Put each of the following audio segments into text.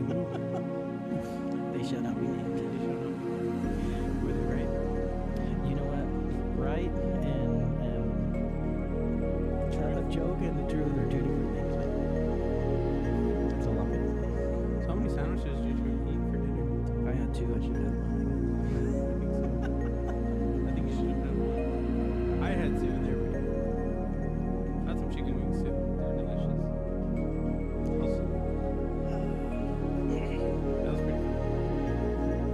They shall not be named. Were they right? You know what? Right and a joke and the truth are two different things. That's all I'm gonna say. So how many sandwiches did you eat for dinner? I had two. I should have. I think you should have one. I had two and they were good. I had some chicken wings too. They were delicious. That was pretty good.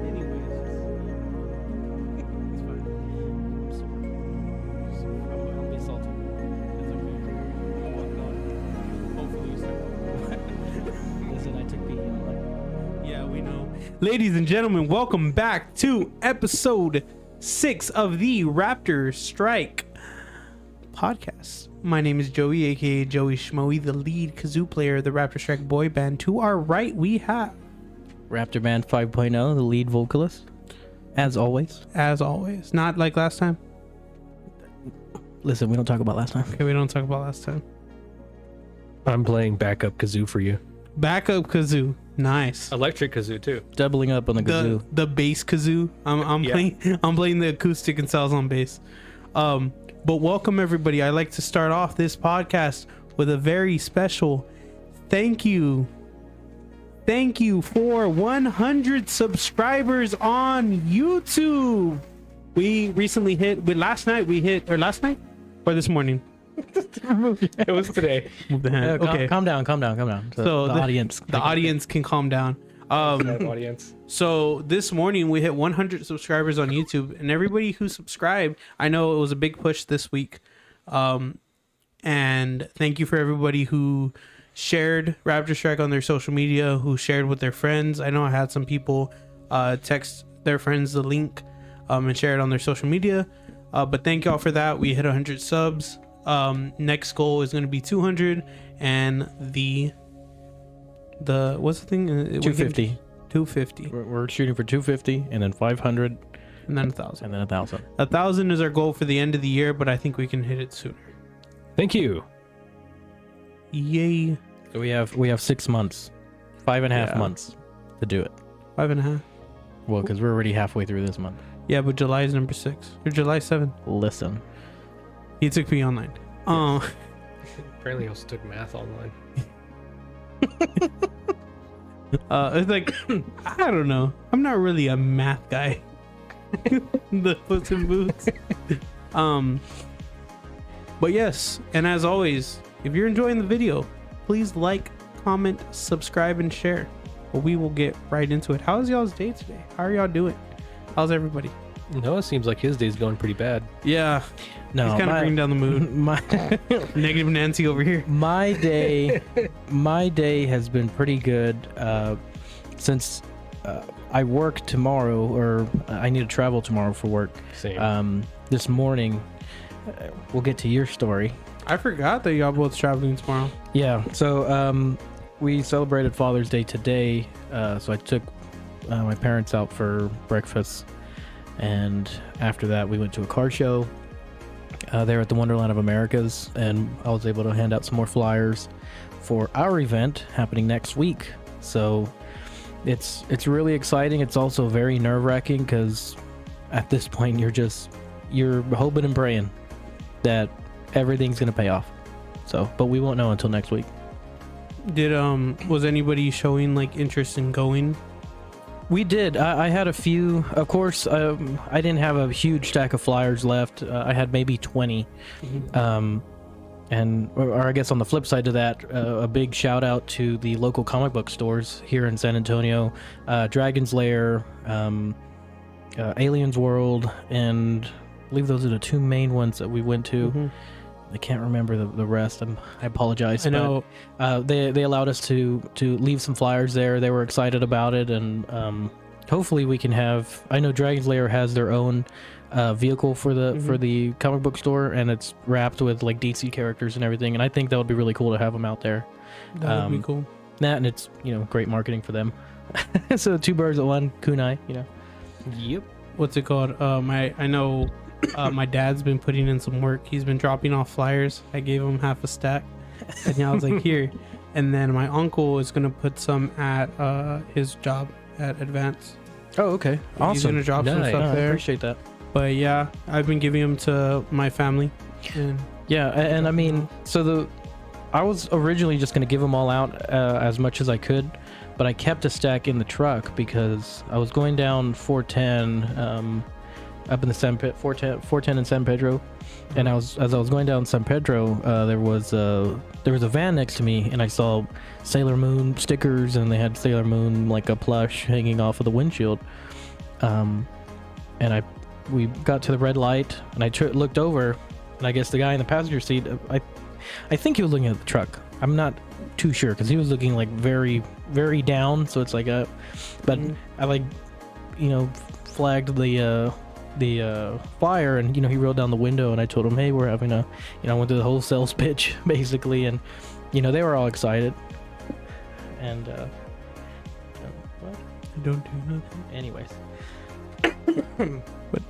Anyways, it's fine. I'll be salty. It's okay. I'll walk it on. Hopefully you start. Listen, I took pee on like. Yeah, we know. Ladies and gentlemen, welcome back to episode 6 of the RaptorStrike Podcast. My name is Joey, aka Joey Schmoey, the lead kazoo player of the RaptorStrike boy band. To our right, we have Raptor Band 5.0, the lead vocalist. As always. not like last time. Listen, we don't talk about last time. Okay, we don't talk about last time. I'm playing backup kazoo for you. Backup kazoo, nice. Electric kazoo too. Doubling up on the kazoo. The bass kazoo. I'm Yeah. playing the acoustic and cells on bass. But welcome everybody. I'd like to start off this podcast with a very special thank you. Thank you for 100 subscribers on YouTube. We recently hit last night or this morning. It was today. Move the hand. Okay. Calm down. So the audience. The audience can calm down. Audience. So this morning we hit 100 subscribers on YouTube, and everybody who subscribed, I know it was a big push this week. And thank you for everybody who shared RaptorStrike on their social media, who shared with their friends. I know I had some people text their friends the link and share it on their social media. But thank y'all for that. We hit 100 subs. Next goal is going to be 200, and the what's the thing? 250. 250, We're shooting for 250 and then 500 and then 1,000. and then 1,000. 1,000 is our goal for the end of the year, but I think we can hit it sooner. Thank you. Yay! So we have 6 months, 5.5 Yeah. months to do it. 5.5. Well, because we're already halfway through this month. Yeah, but July is number 6 or July 7. Listen. He took me online. Apparently, I also took math online. It's like I don't know. I'm not really a math guy. The Puss in Boots. But yes, and as always, if you're enjoying the video, please like, comment, subscribe, and share. But we will get right into it. How's y'all's day today? How are y'all doing? How's everybody? Noah seems like his day's going pretty bad. Yeah, No, he's kind of bringing down the mood. my Negative Nancy over here. my day has been pretty good since I work tomorrow, or I need to travel tomorrow for work. Same. This morning, we'll get to your story. I forgot that y'all both traveling tomorrow. Yeah, so we celebrated Father's Day today, so I took my parents out for breakfast, and after that we went to a car show there at the Wonderland of Americas, and I was able to hand out some more flyers for our event happening next week. So it's really exciting. It's also very nerve-wracking because at this point you're hoping and praying that everything's gonna pay off. So, but we won't know until next week. Did was anybody showing like interest in going? We did. I had a few. Of course, I didn't have a huge stack of flyers left. I had maybe 20. Or I guess on the flip side to that, a big shout out to the local comic book stores here in San Antonio, Dragon's Lair, Aliens World, and I believe those are the two main ones that we went to. I can't remember the rest. I apologize. I know. But, they allowed us to leave some flyers there. They were excited about it, and hopefully we can have. I know Dragon's Lair has their own vehicle for the comic book store, and it's wrapped with like DC characters and everything. And I think that would be really cool to have them out there. That would be cool. That, and it's great marketing for them. So 2 birds with one kunai. Yep. What's it called? I know. My dad's been putting in some work. He's been dropping off flyers. I gave him half a stack, and I was like, "Here, and then my uncle is gonna put some at his job at Advance. Oh, okay. Awesome. He's gonna drop some Nice. stuff No, I there. appreciate that. But yeah, I've been giving them to my family. And Yeah, and I mean, I was originally just gonna give them all out as much as I could, but I kept a stack in the truck because I was going down 410 up in the 410 in San Pedro, and as I was going down San Pedro, there was a van next to me, and I saw Sailor Moon stickers, and they had Sailor Moon like a plush hanging off of the windshield, and we got to the red light, and I looked over, and I guess the guy in the passenger seat, I think he was looking at the truck. I'm not too sure because he was looking like very, very down. So it's like but I flagged the flyer, and he rolled down the window, and I told him, hey, we're having I went through the whole sales pitch basically, and they were all excited. And what? I don't do nothing. Anyways, but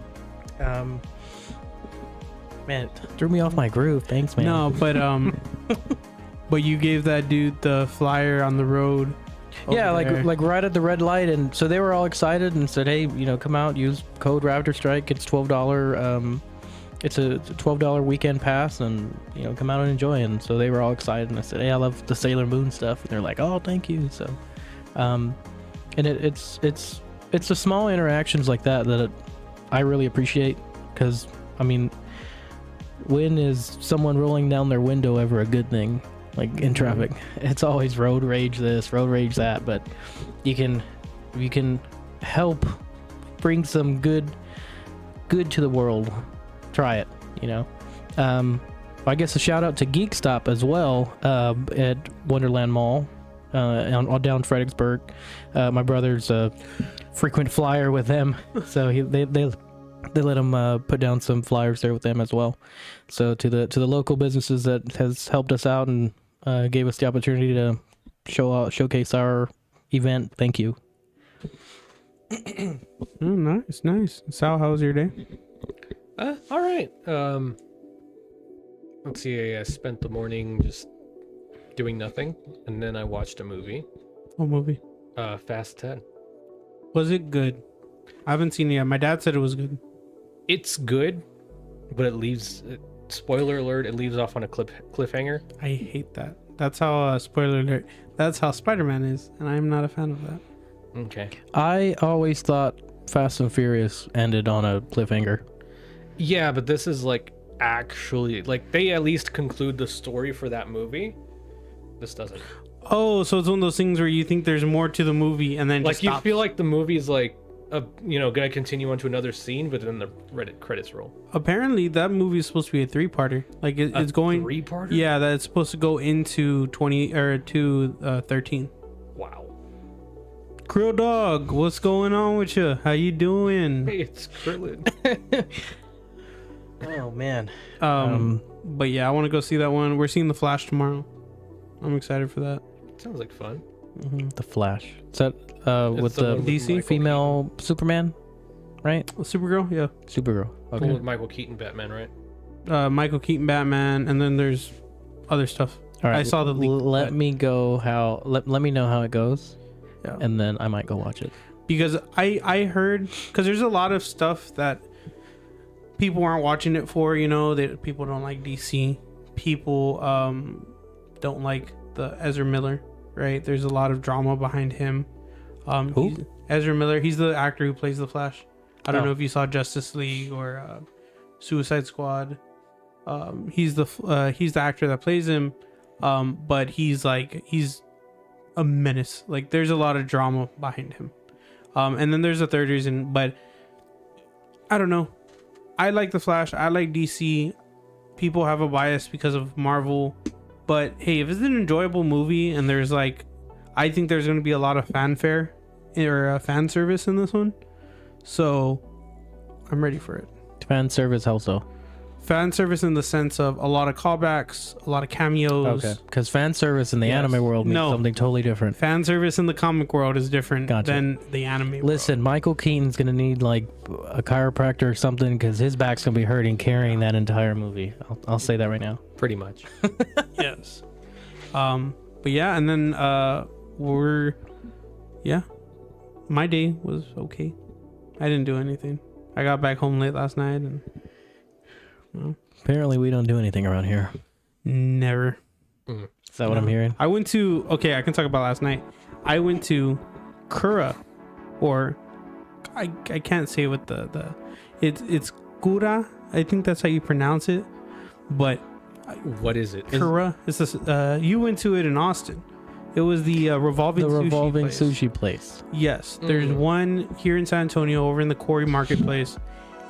man, it threw me off my groove. Thanks, man. No, but but you gave that dude the flyer on the road. Yeah, over like right at the red light, and so they were all excited and said, hey, come out, use code RaptorStrike. It's $12. It's a $12 weekend pass, and come out and enjoy. And so they were all excited, and I said, hey, I love the Sailor Moon stuff, and they're like, oh, thank you. So, and it's the small interactions like that I really appreciate, because I mean, when is someone rolling down their window ever a good thing? Like in traffic, it's always road rage this, road rage that, but you can help bring some good to the world. Try it, I guess a shout out to Geek Stop as well, at Wonderland Mall, on down Fredericksburg. My brother's a frequent flyer with them, so they let him put down some flyers there with them as well. So to the local businesses that has helped us out and gave us the opportunity to showcase our event, thank you. Oh, nice. Sal, how was your day? All right. Let's see. I spent the morning just doing nothing, and then I watched a movie. What movie? Fast 10. Was it good? I haven't seen it yet. My dad said it was good. It's good, but it leaves. Spoiler alert! It leaves off on a cliffhanger. I hate that. That's how spoiler alert. That's how Spider-Man is, and I'm not a fan of that. Okay. I always thought Fast and Furious ended on a cliffhanger. Yeah, but this is actually they at least conclude the story for that movie. This doesn't. Oh, so it's one of those things where you think there's more to the movie, and then just you stops. feel like the movie's gonna continue on to another scene, but then the credits roll. Apparently, that movie is supposed to be a 3-parter. It's going 3-parter. Yeah, that's supposed to go into 13. Wow. Krill Dog, what's going on with you? How you doing? Hey, it's Krillin. Oh man. But yeah, I want to go see that one. We're seeing The Flash tomorrow. I'm excited for that. Sounds like fun. The Flash. Is that with the the one with DC Michael female Superman, right? Supergirl, yeah. Supergirl. Keaton. Okay. With Michael Keaton Batman, right? Michael Keaton Batman, and then there's other stuff. All right. I saw the leak. Let me know how it goes, Yeah. and then I might go watch it. Because I heard, because there's a lot of stuff that people aren't watching it for, that people don't like DC. People don't like the Ezra Miller, right? There's a lot of drama behind him. Who? Ezra Miller. He's the actor who plays the Flash. I don't Oh. know if you saw Justice League or Suicide Squad. He's the actor that plays him. But he's a menace. There's a lot of drama behind him. And then there's a third reason, but I don't know. I like the Flash. I like DC. People have a bias because of Marvel, but hey, if it's an enjoyable movie and there's I think there's going to be a lot of fanfare or fan service in this one, so I'm ready for it. Fan service also. Fan service in the sense of a lot of callbacks, a lot of cameos. Okay. Because fan service in the Yes. anime world means No. something totally different. Fan service in the comic world is different Gotcha. than the anime world. Listen, Michael Keaton's gonna need a chiropractor or something because his back's gonna be hurting carrying that entire movie. I'll say that right now. Pretty much. Yes. But yeah, and then my day was okay. I didn't do anything. I got back home late last night and Apparently, we don't do anything around here. never. Is that what I'm hearing? I went to I can talk about last night. I went to Kura, or I can't say what the it's Kura. I think that's how you pronounce it. But What is it? Kura is this. You went to it in Austin. It was the revolving sushi place. Yes, there's one here in San Antonio over in the Quarry Marketplace.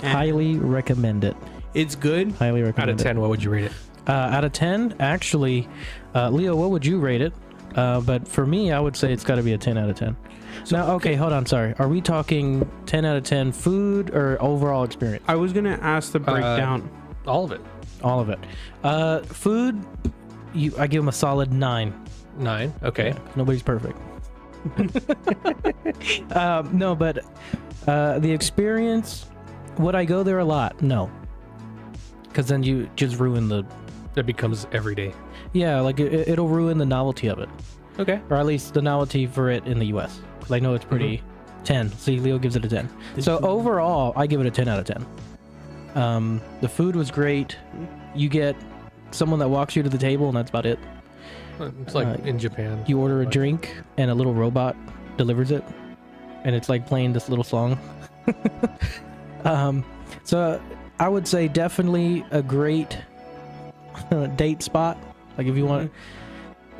And Highly recommend it. it's good. Highly recommend Out of 10, what would you rate it? Out of 10, actually, Leo, what would you rate it? But for me, I would say it's got to be a 10 out of 10. Now, okay, hold on. Sorry. Are we talking 10 out of 10 food or overall experience? I was gonna ask the breakdown. All of it. All of it. Food, I give them a solid 9. 9. Okay. Nobody's perfect. No, but the experience, would I go there a lot? No. Because then you just ruin the... It becomes every day. Yeah, like it'll ruin the novelty of it. Okay. Or at least the novelty for it in the US. Because I know it's pretty... 10. See, Leo gives it a 10. So overall, I give it a 10 out of 10. The food was great. You get someone that walks you to the table, and that's about it. It's like in Japan. You order a drink, and a little robot delivers it, and it's like playing this little song. So I would say definitely a great date spot. Like if you want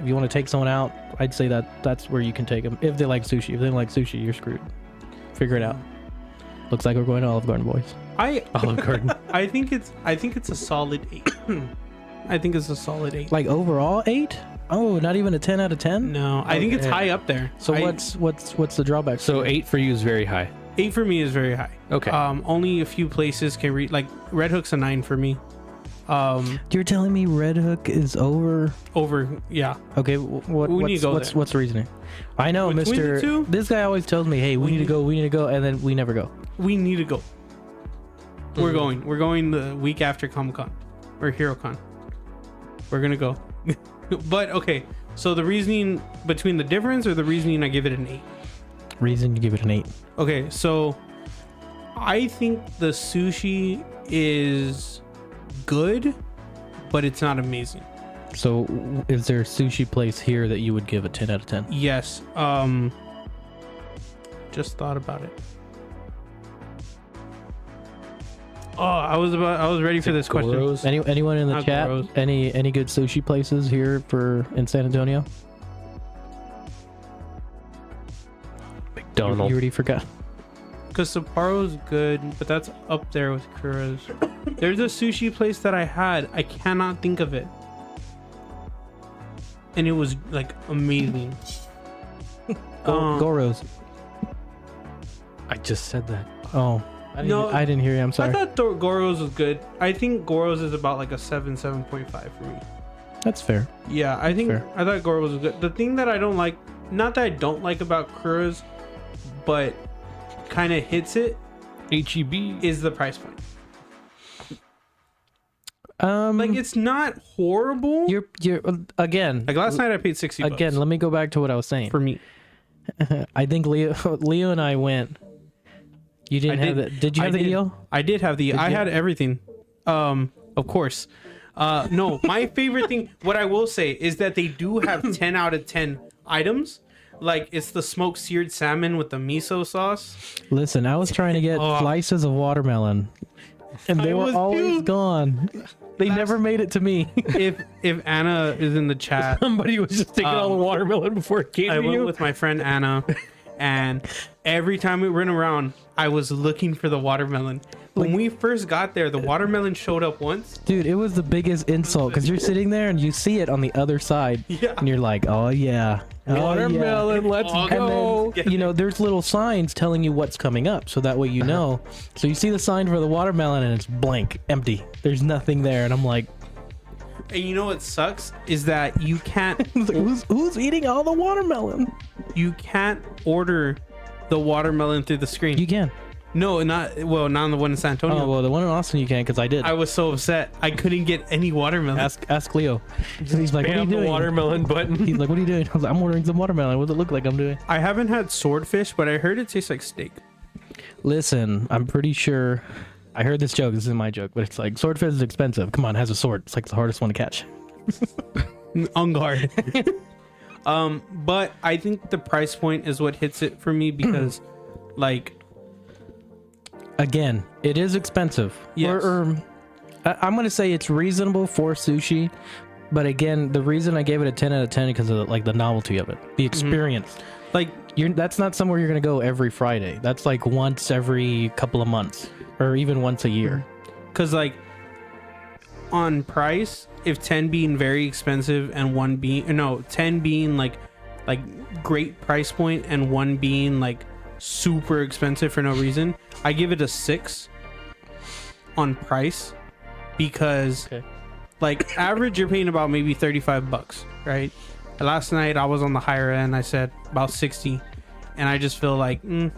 to take someone out, I'd say that's where you can take them. If they like sushi. If they don't like sushi, you're screwed. Figure it out. Looks like we're going to Olive Garden, boys. Olive Garden. I think it's a solid 8. I think it's a solid 8. Like overall 8? Oh, not even a 10 out of 10? No, I think it's high up there. So what's the drawback? So 8 for you is very high. 8 for me is very high. Okay. Only a few places can read. Like Red Hook's a 9 for me. You're telling me Red Hook is over? Yeah. Okay, need to go there. what's the reasoning? I know, Between the two? This guy always tells me, hey, we need to go, and then we never go. We need to go. We're going. We're going the week after Comic-Con or HeroCon. We're gonna go. But okay, so the reasoning between the difference, or the reasoning I give it an 8. Reason you give it an 8. Okay, so I think the sushi is good, but it's not amazing. So is there a sushi place here that you would give a 10 out of 10? Yes. Just thought about it. Oh, I was ready for this question. Goro's? Anyone in the Not chat? Goro's. Any good sushi places here in San Antonio? McDonald's. You already forgot. Because Sapporo's good, but that's up there with Kura's. There's a sushi place that I had. I cannot think of it. And it was like amazing. Goro's. I just said that. Oh, I didn't hear you. I'm sorry. I thought Goro's was good. I think Goro's is about like a 7.5 for me. That's fair. Yeah, I thought Goro's was good. The thing that I don't like, not that I don't like about Kura's, but kind of hits it, HEB is the price point. Like it's not horrible. you're again. Like last night I paid $60. Again, let me go back to what I was saying. for me. I think Leo and I went. You didn't have that. Did you have the EO? I did have the. I had everything. Of course. No, my favorite thing. What I will say is that they do have 10 out of 10 items. Like it's the smoked seared salmon with the miso sauce. Listen, I was trying to get slices of watermelon, and they were always gone. They never made it to me. If Anna is in the chat, Somebody was just taking all the watermelon before it came I to went you. with my friend Anna, and every time we ran around, I was looking for the watermelon. When we first got there, the watermelon showed up once. Dude, it was the biggest insult because you're sitting there and you see it on the other side, Yeah. and you're like, "Oh yeah, Watermelon, let's Oh, go. And then, there's little signs telling you what's coming up, so that way you know. So you see the sign for the watermelon, and it's blank, empty. There's nothing there, and I'm like, And you know what sucks is that you can't who's eating all the watermelon? order the watermelon through the screen. You can. No, not the one in San Antonio. Oh well, the one in Austin you can because I did. I was so upset. I couldn't get any watermelon. Ask Leo. He's like, what are you Bam, the doing? watermelon button. He's like, what are you doing? I was like, I'm ordering some watermelon. What does it look like I'm doing? I haven't had swordfish, but I heard it tastes like steak. Listen, I'm pretty sure. I heard this joke. This isn't my joke, but it's like swordfish is expensive. Come on, it has a sword. It's like the hardest one to catch. On guard. But I think the price point is what hits it for me because, like, again, it is expensive. Yes. I'm gonna say it's reasonable for sushi, but again, the reason I gave it a 10 out of 10 because of like the novelty of it, the experience. like That's not somewhere you're gonna go every Friday. That's like once every couple of months, or even once a year. because like on price, if 10 being very expensive and 10 being like great price point and 1 being like super expensive for no reason, I give it a 6 on price because like average you're paying about maybe $35, right? Last night I was on the higher end. I said about 60, and I just feel like it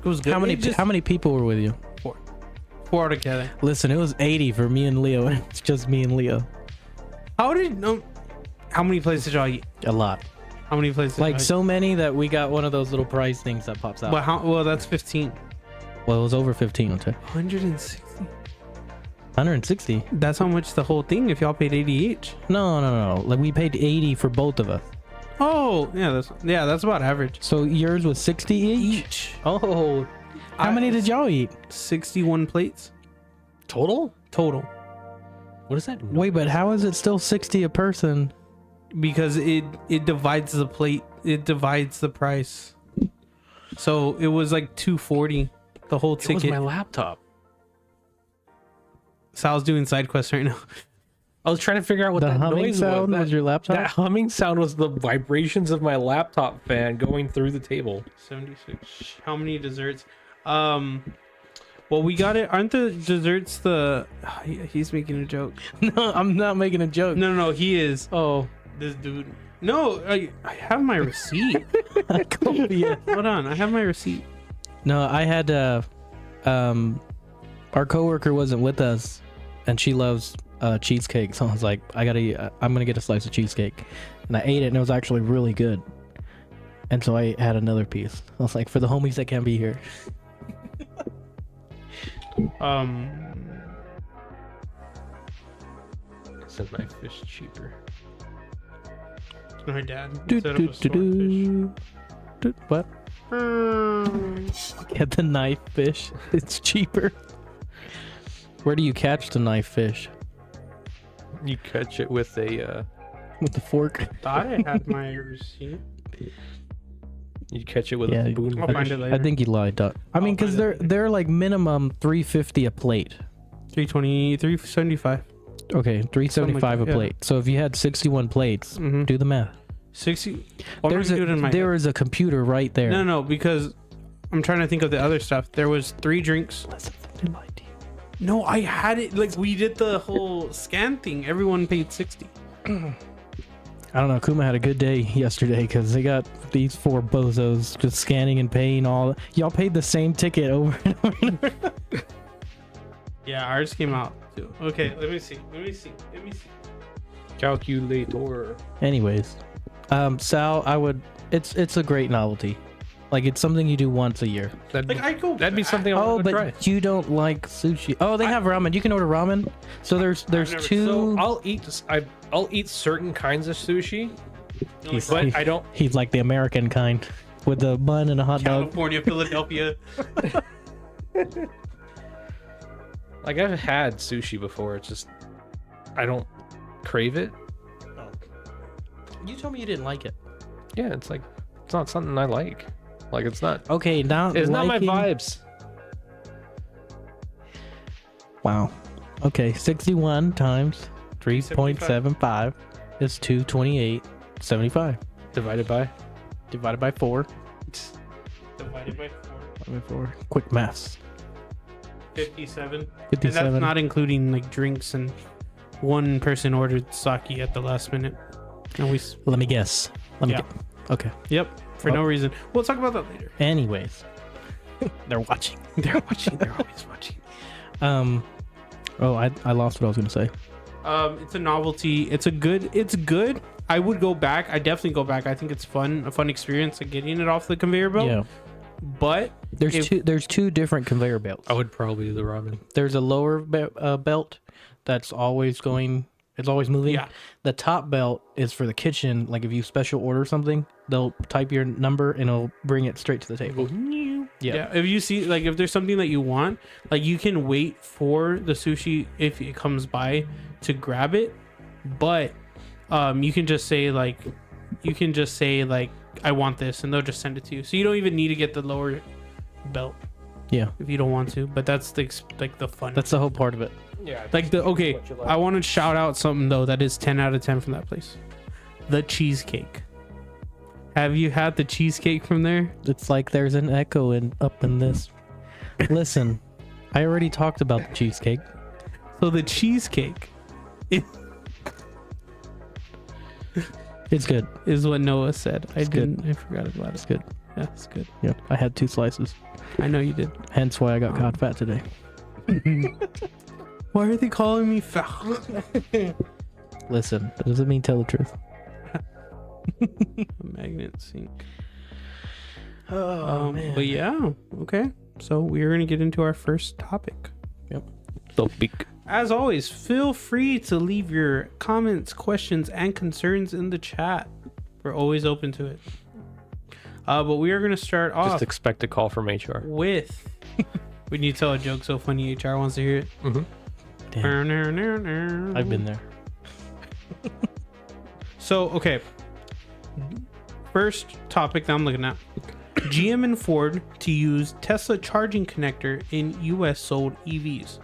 was good. How many people were with you? Four altogether. Listen, it was 80 for me and Leo. It's just me and Leo. How many plates did y'all eat? A lot. How many plates? Did Like y'all so many that we got one of those little prize things that pops out. eat? Well, that's 15. Well, it was over 15. I'll tell you. 160. 160. That's how much the whole thing. If y'all paid 80 each. No. Like we paid 80 for both of us. Oh, yeah. That's about average. So yours was 60 each. Oh, how many did y'all eat? 61 plates Total? total. What is that? Wait, but how is it still 60 a person? Because it divides the plate. It divides the price. So it was like 240 the whole It was ticket. my laptop. Sal's doing side quests right now. I was trying to figure out what The that humming noise sound was. was your laptop? That humming sound was the vibrations of my laptop fan going through the table. 76. How many desserts? Well, we got it. Aren't the desserts the? He's making a joke. No, I'm not making a joke. No, he is. Oh, This dude. No, I have my receipt. Hold on, I have my receipt. no, I had our coworker wasn't with us, and she loves cheesecake. So I was like, I'm gonna get a slice of cheesecake, and I ate it, and it was actually really good. And so I had another piece. I was like, for the homies that can't be here. Senpai fish cheaper. My dad. Do, Instead do, of a do, swordfish. do. What? Get the knife fish. It's cheaper. Where do you catch the knife fish? You catch it with a With the fork? Thought I had my receipt. you catch it with Yeah, a spoon. I'll find it later. I think you lied, Doc. I mean, because they're like minimum $3.50 a plate. 320, 375. Okay, $3.75 a yeah. plate. So if you had 61 plates, Mm-hmm. do the math. 60. Well, I'm gonna do it in my There head. is a computer right there. No, because I'm trying to think of the other stuff. There was 3 drinks. Listen, they lied to you. No, I had it. Like, we did the whole scan thing. Everyone paid 60. I don't know. Kuma had a good day yesterday because they got these 4 bozos just scanning and paying all. Y'all paid the same ticket over and over. Yeah, ours came out too. Okay, let me see. Calculator. Anyways, Sal, it's a great novelty. Like, it's something you do once a year. That'd Like, I go. be something I Oh, want but to try. you don't like sushi. Oh, they have ramen. You can order ramen. So there's never- two. So I'll eat certain kinds of sushi, He's- but he- I don't. He's like the American kind with the bun and a hot dog. California, Philadelphia. Like, I've had sushi before. It's just I don't crave it. You told me you didn't like it. Yeah, it's like it's not something I like. Like, it's not. Okay, now It's not my liking- vibes. Wow. Okay, 61 times 3.75 is 228.75 Divided by. divided by 4. Divided by 4. Quick maths. 57. And 57. that's not including like drinks, and one person ordered sake at the last minute. And we. Let me guess. Yeah. Okay. Yep. for no reason. We'll talk about that later. Anyways, they're watching. They're watching. They're always watching. Oh, I lost what I was gonna say. It's a novelty. It's good. I would go back. I definitely go back. I think it's a fun experience, like getting it off the conveyor belt. Yeah. But There's two different conveyor belts. I would probably do the ramen. There's a lower belt that's always going. It's always moving. Yeah. The top belt is for the kitchen. Like if you special order something, they'll type your number and it'll bring it straight to the table. Yeah. If you see, like, if there's something that you want, like, you can wait for the sushi if it comes by to grab it, but you can just say like I want this, and they'll just send it to you. So you don't even need to get the lower belt Yeah. if you don't want to. But that's the fun. That's the whole part of it. Yeah. I want to shout out something though that is 10 out of 10 from that place. The cheesecake. Have you had the cheesecake from there? It's like there's an echo up in this. Listen, I already talked about the cheesecake. So the cheesecake It's good. is what Noah said. I forgot about it. It's good. Yeah, it's good. Yeah. I had 2 slices. I know you did. Hence why I got caught fat today. Why are they calling me fat? Listen, that doesn't mean tell the truth. Magnet sink. Oh, man. But yeah, okay. So we're gonna get into our first topic. Yep. Topic. As always, feel free to leave your comments, questions, and concerns in the chat. We're always open to it. But we are gonna start off Just expect a call from HR. with when you tell a joke so funny HR wants to hear it. Mm-hmm. Damn, I've been there. So, okay. First topic that I'm looking at. GM and Ford to use Tesla charging connector in US sold EVs.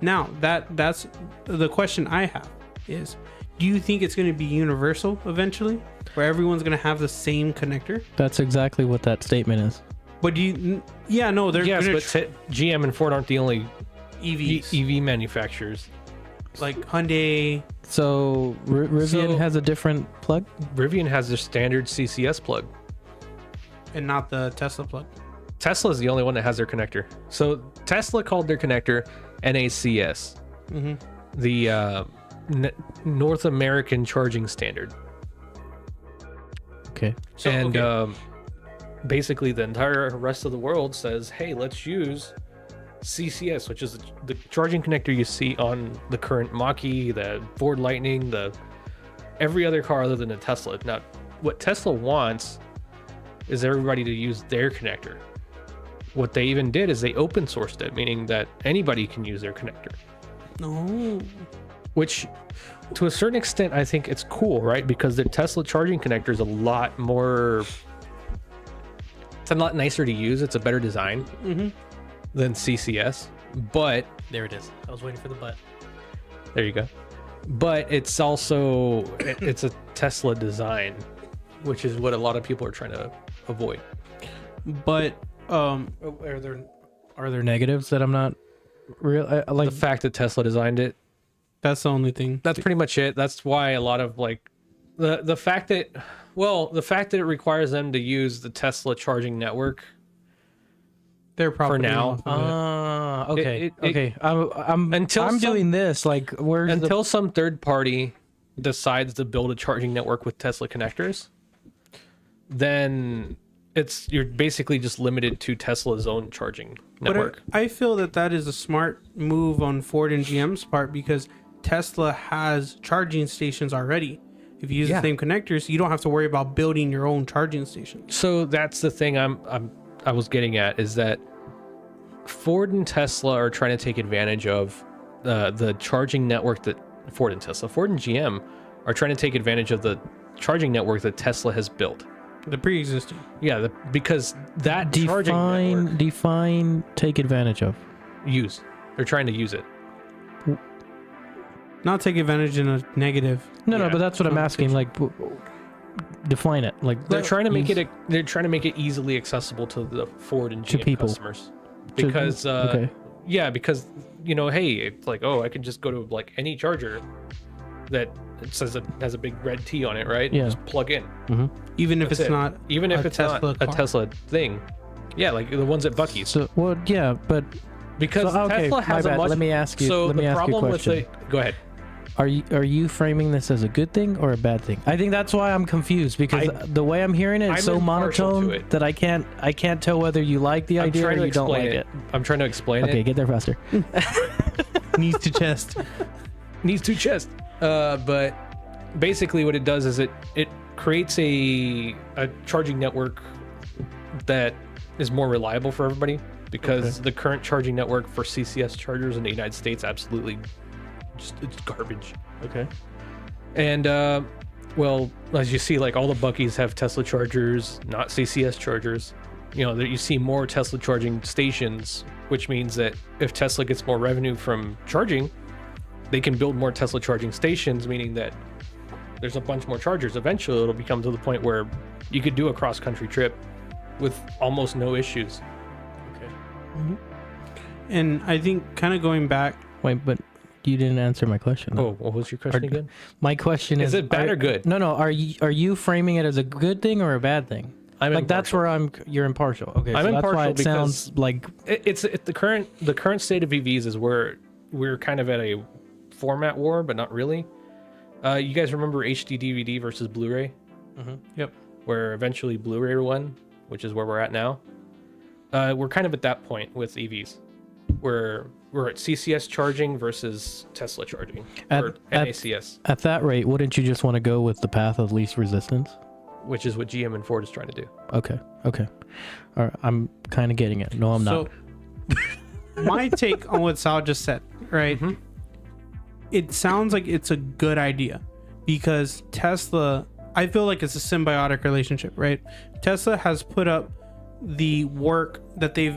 Now, that's the question I have is, do you think it's going to be universal eventually, where everyone's going to have the same connector? That's exactly what that statement is. But they're Yes, gonna but GM and Ford aren't the only EVs EV manufacturers. like Hyundai. So Rivian has a different plug? Rivian has their standard CCS plug. And not the Tesla plug. Tesla's the only one that has their connector. So Tesla called their connector NACS, the North American Charging Standard. Okay. So, And basically the entire rest of the world says, hey, let's use CCS, which is the charging connector you see on the current Mach-E, the Ford Lightning, every other car other than the Tesla. Now, what Tesla wants is everybody to use their connector. What they even did is they open sourced it, meaning that anybody can use their connector. No. Which, to a certain extent, I think it's cool, right? Because the Tesla charging connector is a lot more... It's a lot nicer to use. It's a better design than CCS. But... There it is. I was waiting for the butt. There you go. But it's also... it's a Tesla design, which is what a lot of people are trying to avoid. But... Are there negatives that I'm not real like? The fact that Tesla designed it, that's the only thing. that's pretty much it. That's why a lot of like the fact that it requires them to use the Tesla charging network They're probably for now. Okay. It- Okay. I'm Until I'm some- doing this. Like, where's until some third party decides to build a charging network with Tesla connectors, then you're basically just limited to Tesla's own charging network. But I feel that is a smart move on Ford and GM's part, because Tesla has charging stations already. If you use the same connectors, you don't have to worry about building your own charging station. So that's the thing I was getting at, is that Ford and Tesla are trying to take advantage of the charging network that Ford and GM are trying to take advantage of the charging network that Tesla has built. The pre-existing. Yeah, because that charging network define take advantage of. they're trying to use it. Not take advantage in a negative. No, Yeah. but that's what I'm asking. Like, define it. Like, They're trying to make it easily accessible to the Ford and GM people. customers. Because okay. yeah, because hey, it's like, oh, I can just go to like any charger that it says it has a big red T on it, right? Yeah. Just plug in. Even if That's it's it. not Even if it's not a car. Tesla thing. Yeah, like the ones at Buc-ee's. So, well, yeah, but Because so, okay, Tesla has my a bad. much. Let me ask you. So let me the ask you a problem with question. go ahead. Are you framing this as a good thing or a bad thing? I think that's why I'm confused because the way I'm hearing it I'm is so impartial to monotone it. that I can't tell whether you like the idea or you don't like it. I'm trying to explain Okay, it. get there faster. knees to chest. Needs to chest. But basically, what it does is it creates a charging network that is more reliable for everybody because the current charging network for CCS chargers in the United States absolutely just it's garbage. Okay. And well, as you see, like all the Buc-ee's have Tesla chargers, not CCS chargers. You know, that you see more Tesla charging stations, which means that if Tesla gets more revenue from charging, they can build more Tesla charging stations, meaning that there's a bunch more chargers. Eventually, it'll become to the point where you could do a cross-country trip with almost no issues. Okay. And I think kind of going back, Wait, but you didn't answer my question. Oh, what was your question again? My question is: Is it bad or good? No. Are you framing it as a good thing or a bad thing? I'm like that's impartial. where you're impartial. Okay, I'm so that's why impartial it sounds like It's the current state of EVs is where we're kind of at a format war, but not really. You guys remember HD DVD versus Blu-ray? Yep. Where eventually Blu-ray won, which is where we're at now. We're kind of at that point with EVs, where we're at CCS charging versus Tesla charging, or NACS, at that rate, wouldn't you just want to go with the path of least resistance? which is what GM and Ford is trying to do. Okay. All right, I'm kind of getting it. No, I'm not. My take on what Sal just said, right? Mm-hmm. It sounds like it's a good idea because Tesla, I feel like it's a symbiotic relationship, right? Tesla has put up the work that they've,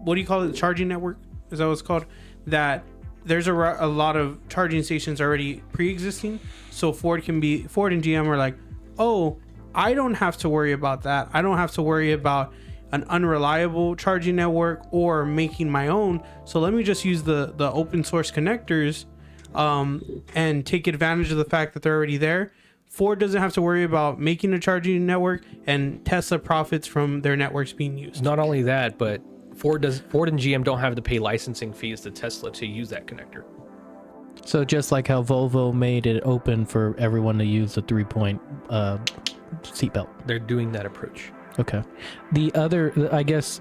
what do you call it? The charging network? Is that what it's called? That there's a lot of charging stations already pre-existing. So Ford and GM are like, oh, I don't have to worry about that. I don't have to worry about an unreliable charging network or making my own. So let me just use the open source connectors and take advantage of the fact that they're already there. Ford doesn't have to worry about making a charging network, and Tesla profits from their networks being used. Not only that, but Ford and GM don't have to pay licensing fees to Tesla to use that connector. So just like how Volvo made it open for everyone to use the 3-point seatbelt. They're doing that approach. Okay. The other, I guess,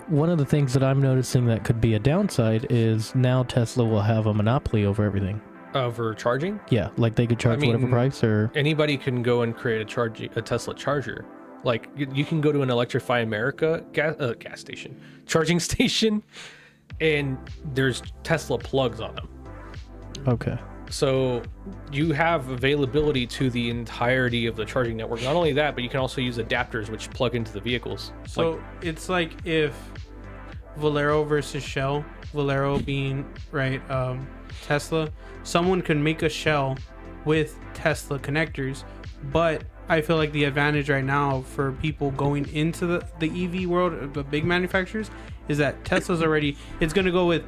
one of the things that I'm noticing that could be a downside is now Tesla will have a monopoly over everything. For charging? Yeah, like they could charge whatever price or... Anybody can go and create a Tesla charger. Like you can go to an Electrify America gas station, charging station, and there's Tesla plugs on them. Okay. So you have availability to the entirety of the charging network. Not only that, but you can also use adapters which plug into the vehicles. So it's like if Valero versus Shell, Valero being Tesla, someone could make a Shell with Tesla connectors, but I feel like the advantage right now for people going into the EV world, the big manufacturers, is that Tesla's already, it's going to go with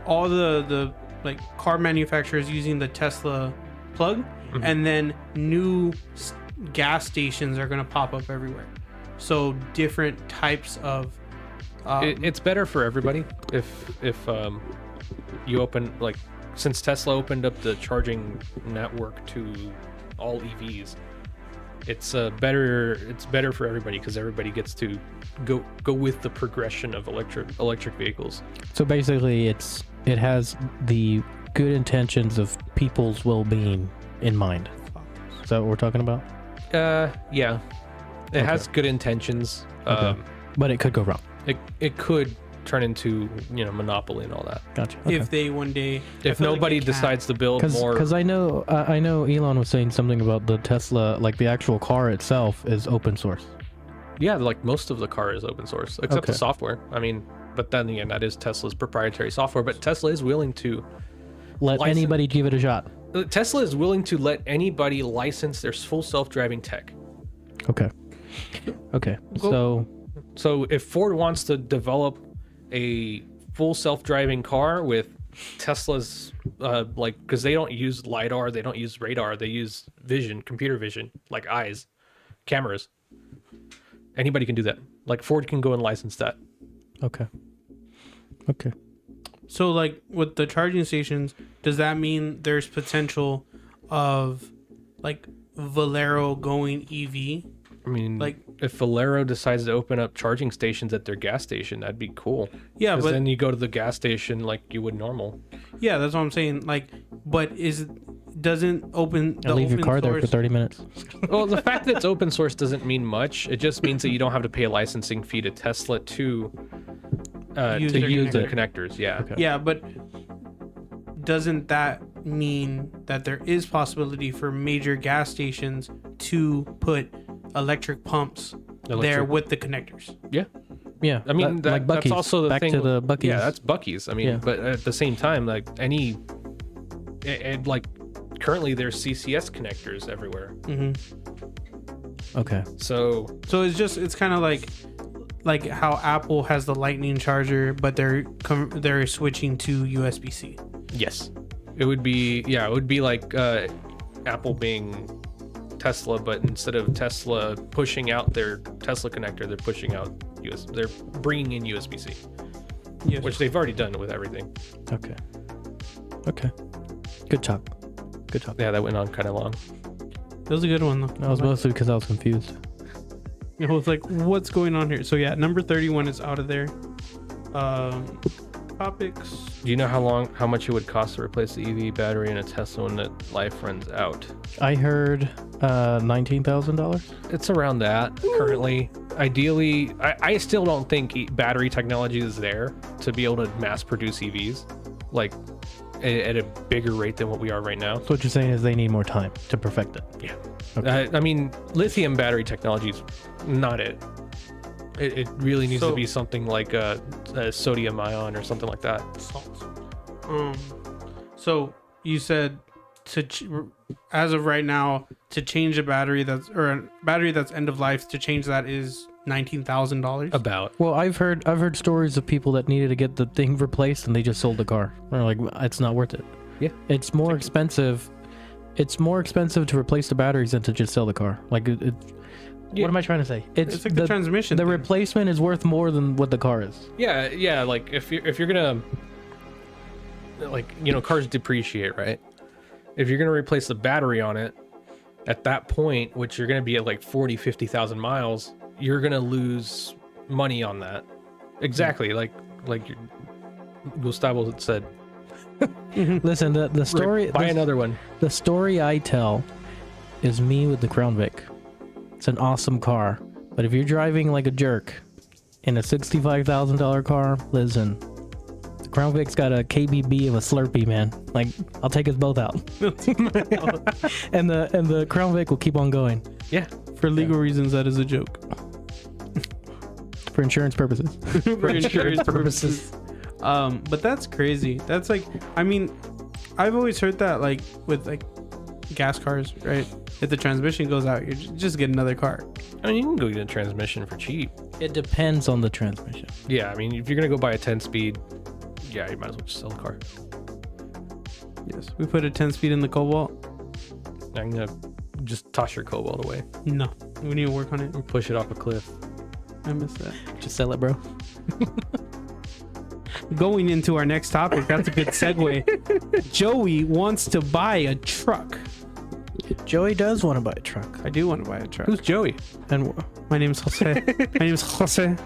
all the like car manufacturers using the Tesla plug, and then new gas stations are going to pop up everywhere. So different types of it's better for everybody if you open, like, since Tesla opened up the charging network to all EVs, it's better for everybody because everybody gets to go with the progression of electric vehicles. So basically it has the good intentions of people's well-being in mind. Is that what we're talking about? Yeah, it has good intentions. Okay. But it could go wrong. It could turn into monopoly and all that. Gotcha. Okay. if they one day, If nobody decides to build more, because I know Elon was saying something about the Tesla, like the actual car itself is open source. yeah, like most of the car is open source except the Okay. software. I mean, but then again, that is Tesla's proprietary software. But Tesla is willing to Let anybody give it a shot. Tesla is willing to let anybody license their full self-driving tech. Okay. So if Ford wants to develop a full self-driving car with Tesla's like, because they don't use LiDAR, they don't use radar, they use vision, computer vision, like eyes, cameras. Anybody can do that. Like Ford can go and license that. Okay. So like with the charging stations, does that mean there's potential of like Valero going EV? I mean, Like- if Valero decides to open up charging stations at their gas station, that'd be cool. Yeah, 'Cause but then you go to the gas station like you would normal. yeah, that's what I'm saying. Like, but doesn't open the I'll leave your open car there for source- 30 minutes. Well, the fact that it's open source doesn't mean much. It just means that you don't have to pay a licensing fee to Tesla to Use to their use the connector. connectors. Yeah. Okay. Yeah, but doesn't that mean that there is possibility for major gas stations to put electric pumps there Electric- with the connectors? Yeah. Yeah. I mean, like that's Buc-ee's. also the Back thing. to the Buc-ee's. Yeah, that's Buc-ee's. I mean, Yeah. but at the same time, like like currently there's CCS connectors everywhere. Okay. So So it's kind of like how Apple has the Lightning charger, but they're switching to USB-C. yes, it would be like Apple being Tesla, but instead of Tesla pushing out their Tesla connector, they're pushing out they're bringing in USB-C, Yes. which they've already done with everything. Okay. Good talk. Yeah, that went on kind of long. That was a good one though. That was mostly because I was confused. I was like, what's going on here? So yeah, number 31 is out of there. Topics. Do you know how much it would cost to replace the EV battery in a Tesla when the life runs out? I heard $19,000. It's around that currently. Ideally, I still don't think battery technology is there to be able to mass produce EVs like at a bigger rate than what we are right now. So what you're saying is they need more time to perfect it. Yeah. Okay. I mean, lithium battery technology is not it. It really needs to be something like a sodium ion or something like that. Salt. So you said as of right now to change a battery that's end of life, to change that is $19,000. About. Well, I've heard stories of people that needed to get the thing replaced and they just sold the car. They're like, it's not worth it. Yeah. It's more expensive. It's more expensive to replace the batteries than to just sell the car. Like, Yeah. what am I trying to say? It's like the transmission. The thing. replacement is worth more than what the car is. Yeah. Like if you're gonna, like, you know, cars depreciate, right? If you're gonna replace the battery on it at that point, which you're gonna be at like 50,000 miles, you're gonna lose money on that. Exactly. Like Gustavo said. Listen, the story. Buy another one. The story I tell is me with the Crown Vic. It's an awesome car, but if you're driving like a jerk in a $65,000 car, listen, the Crown Vic's got a KBB of a Slurpee, man. Like, I'll take us both out. and the Crown Vic will keep on going Yeah. For legal reasons, that is a joke. for insurance purposes. For insurance purposes. But that's crazy. That's like, I mean, I've always heard that like with like gas cars, right? If the transmission goes out, you just get another car. I mean, you can go get a transmission for cheap. It depends on the transmission. Yeah, I mean, if you're gonna go buy a 10-speed, yeah, you might as well just sell the car. Yes, we put a 10-speed in the Cobalt. I'm gonna just toss your Cobalt away No, we need to work on it. or push it off a cliff. I miss that. Just sell it, bro. Going into our next topic, that's a good segue. Joey wants to buy a truck. Joey does want to buy a truck. I do want to buy a truck. Who's Joey? And My name's Jose. My name's Jose.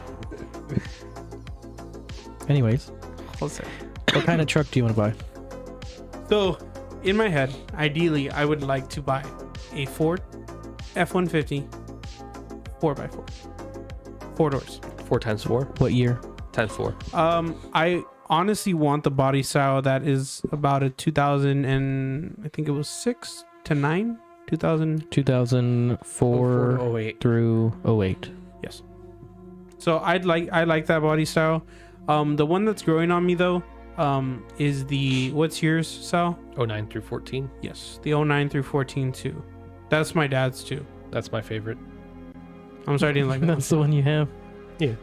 anyways, Jose. what kind of truck do you want to buy? So, in my head, ideally, I would like to buy a Ford F-150 4x4. 4 doors. 4x4. What year? 10-4. I honestly want the body style that is about a 2000 and I think it was 6 to 9, 2000. 2004 Oh, 08. through 08. Yes. So I like that body style. The one that's growing on me though, is the, what's yours, Sal? 09 through 14. Yes, the 09 through 14 too. That's my dad's too. That's my favorite. I'm sorry, I didn't like that. That's the one you have. Yeah.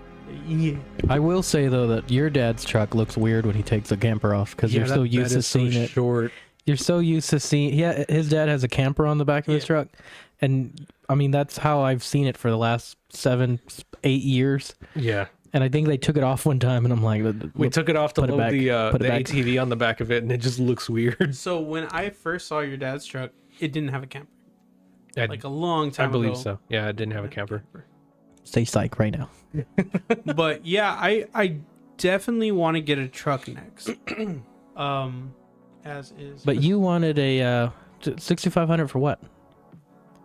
Yeah. I will say though that your dad's truck looks weird when he takes the camper off because you're so used to seeing it. Short. You're so used to seeing. Yeah, his dad has a camper on the back of his truck, and I mean that's how I've seen it for the last 7-8 years. Yeah. And I think they took it off one time, and I'm like, We took it off to put it load back, the put it back. ATV on the back of it, and it just looks weird. So when I first saw your dad's truck, it didn't have a camper. Like a long I time believe ago. so. Yeah, it didn't have a camper. Stay psych right now. But yeah, I definitely want to get a truck next. As is. But you wanted a 6,500 for what?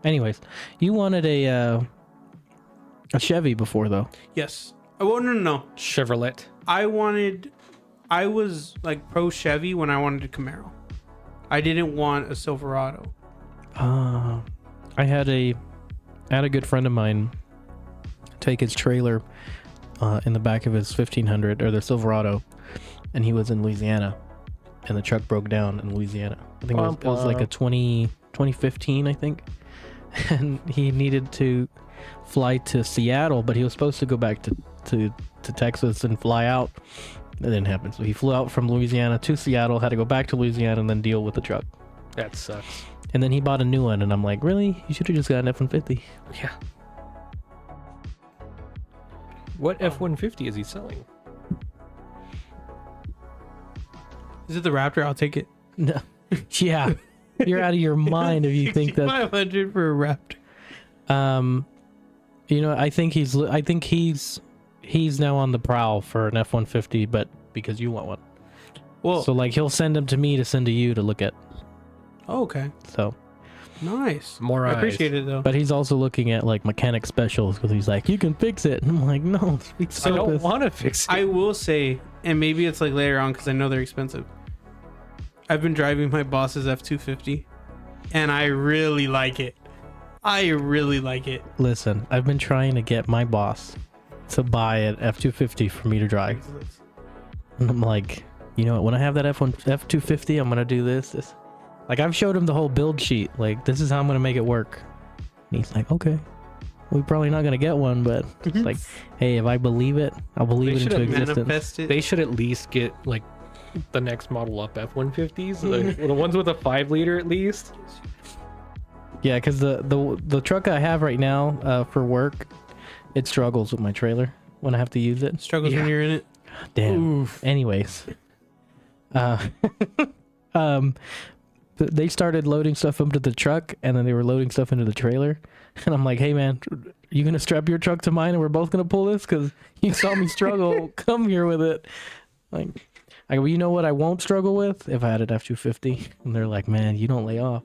Anyways, you wanted a Chevy before though. Yes. Oh no. Chevrolet. I was like pro Chevy when I wanted a Camaro. I didn't want a Silverado. I had a good friend of mine take his trailer in the back of his 1500 or the Silverado, and he was in Louisiana, and the truck broke down in Louisiana. I think it was like a 2015, I think, and he needed to fly to Seattle, but he was supposed to go back to Texas and fly out. That didn't happen, so he flew out from Louisiana to Seattle, had to go back to Louisiana, and then deal with the truck. That sucks. And then he bought a new one, and I'm like, really? You should have just got an F-150. Yeah. What F-150 is he selling? Is it the Raptor? I'll take it. No. Yeah. You're out of your mind if you think that. 500 for a Raptor. You know, I think he's now on the prowl for an F-150, but because you want one. Well, So like he'll send them to me to send to you to look at. oh, okay. So, Nice. More I eyes. appreciate it though. but he's also looking at like mechanic specials because he's like, you can fix it. And I'm like, no, I don't want to fix it. I will say, and maybe it's like later on because I know they're expensive. I've been driving my boss's F-250, and I really like it. Listen, I've been trying to get my boss to buy an F-250 for me to drive. And I'm like, you know what? When I have that F-250, I'm gonna do this. Like I've showed him the whole build sheet. Like this is how I'm gonna make it work. And he's like, okay, we're probably not gonna get one, but it's like, hey, if I believe it, I'll believe it into existence. Manifest it. They should at least get like the next model up F-150s, like, the ones with a 5-liter at least. Yeah, because the truck I have right now for work, it struggles with my trailer when I have to use it. Struggles when you're in it. Damn. Oof. Anyways, they started loading stuff into the truck, and then they were loading stuff into the trailer. And I'm like, hey man, you gonna strap your truck to mine, and we're both gonna pull this? Because you saw me struggle. Come here with it. Like, I go, well, you know what I won't struggle with? If I had an F-250. And they're like, man, you don't lay off.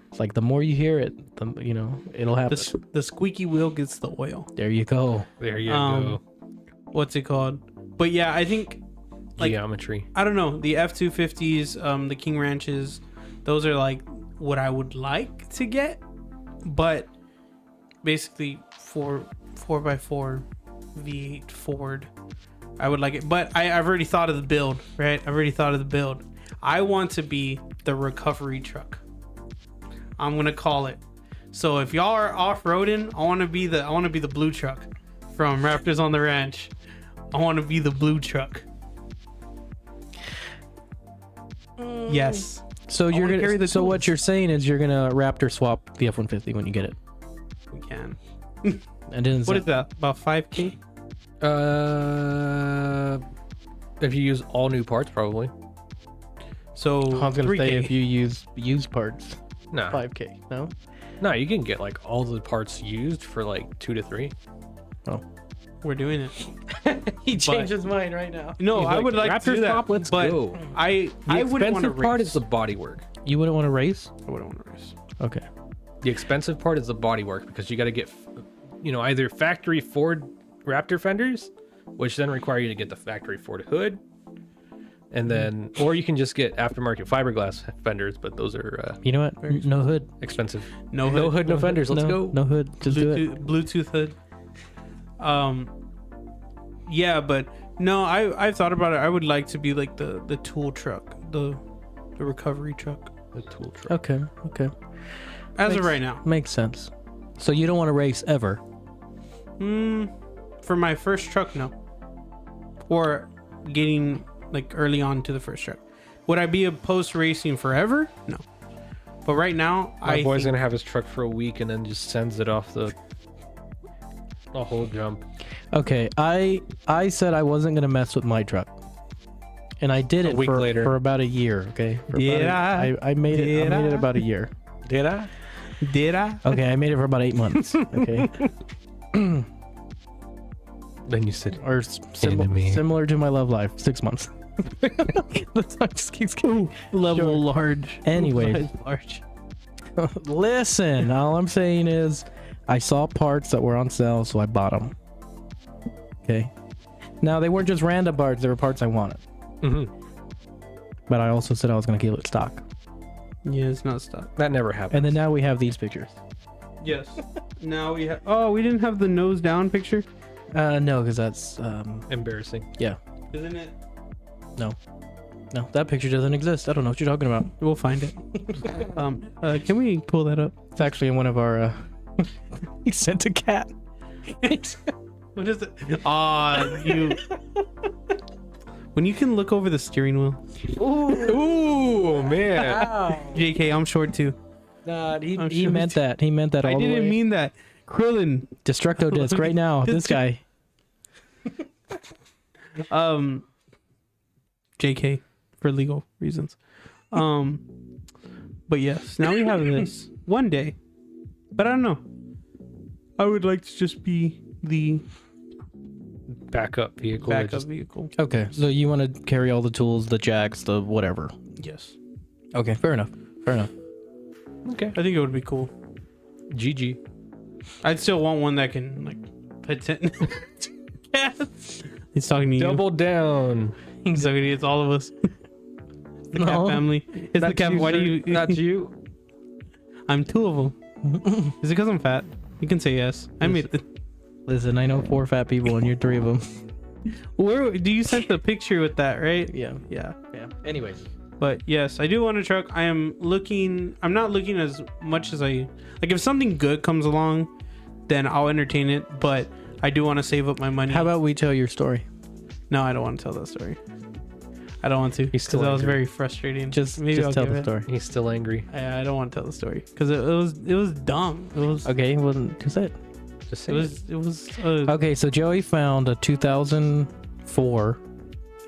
It's like the more you hear it, it'll happen. The squeaky wheel gets the oil. There you go. There you go. What's it called? But yeah, I think like Geometry. I don't know, the F-250s, the King Ranches, those are like what I would like to get, but basically 4x4 V8 Ford, I would like it. But I've already thought of the build, right? I want to be the recovery truck. I'm gonna call it. So if y'all are off-roading, I want to be the blue truck from Raptors on the Ranch. I want to be the blue truck. Yes. So wanna carry carry the So what tools. you're saying is you're gonna Raptor swap the F-150 when you get it. We can. And didn't What is that? About 5K? If you use all new parts, probably. So I was gonna 3K. say if you use used parts, No, 5K. No. no, you can get like all the parts used for like 2 to 3. We're doing it. He changed his mind right now. No, He's I would like to do that. Let's but go. I The wouldn't want to expensive race. part is the bodywork. You wouldn't want to race? I wouldn't want to race. Okay. The expensive part is the bodywork because you got to get, either factory Ford Raptor fenders, which then require you to get the factory Ford hood, and then, or you can just get aftermarket fiberglass fenders, but those are You know what? No hood. expensive. No No hood, no fenders. Let's no, go. No hood. Just do it. Bluetooth hood. Yeah, but no, I've thought about it. I would like to be like the tool truck, the recovery truck. The tool truck. Okay. As of right now. Makes sense. So you don't want to race ever? For my first truck, no. Or getting like early on to the first truck. Would I be opposed to racing forever? No. But right now, My boy's gonna have his truck for a week and then just sends it off the whole jump. Okay, I said I wasn't gonna mess with my truck, and I did it week later. for about a year. Okay, I made it about a year. Did I? Did I? Okay, I made it for about 8 months. Okay, Then you said, or Enemy. similar to my love life, 6 months. That's not just keeps going. Level large. Anyways. Large. Listen, all I'm saying is I saw parts that were on sale, so I bought them. Okay. Now, they weren't just random parts, they were parts I wanted. mm-hmm. But I also said I was going to keep it stock. Yeah, it's not stuck. That never happened. And then now we have these pictures. Yes. Now we have. Oh, we didn't have the nose down picture. No, because that's Embarrassing. yeah. Isn't it? No, that picture doesn't exist. I don't know what you're talking about. We'll find it. Can we pull that up? It's actually in one of our. He sent a cat. What is it? You. When you can look over the steering wheel. Ooh, man. JK, I'm short too. Nah, he sure meant that. He meant that all I the way. didn't mean that. Krillin. Destructo disc right now. This guy. JK for legal reasons. But yes, now we have this one day. But I don't know. I would like to just be the Backup vehicle. that backup just- vehicle. Okay, so you want to carry all the tools, the jacks, the whatever. Yes. Okay, fair enough. Fair enough. Okay. I think it would be cool. GG. I'd still want one that can like pretend. Yes. He's talking to you. Double down. He's talking to you. It's all of us. The cat No. family. It's the That's cat. Why do sir. you? Not you. I'm two of them. Is it because I'm fat? You can say yes. I made it. Listen, I know 4 fat people and you're 3 of them. Where do you sent the picture with that, right? Yeah. Yeah. Yeah. Anyways. But yes, I do want a truck. I'm not looking as much as I like. If something good comes along, then I'll entertain it. But I do want to save up my money. How about we tell your story? No, I don't want to tell that story. I don't want to. He's still Because that was angry. very frustrating. Just tell the story. He's still angry. I don't want to tell the story because it was dumb. It was Okay, well, just say it. Just say it was Okay, so Joey found a 2004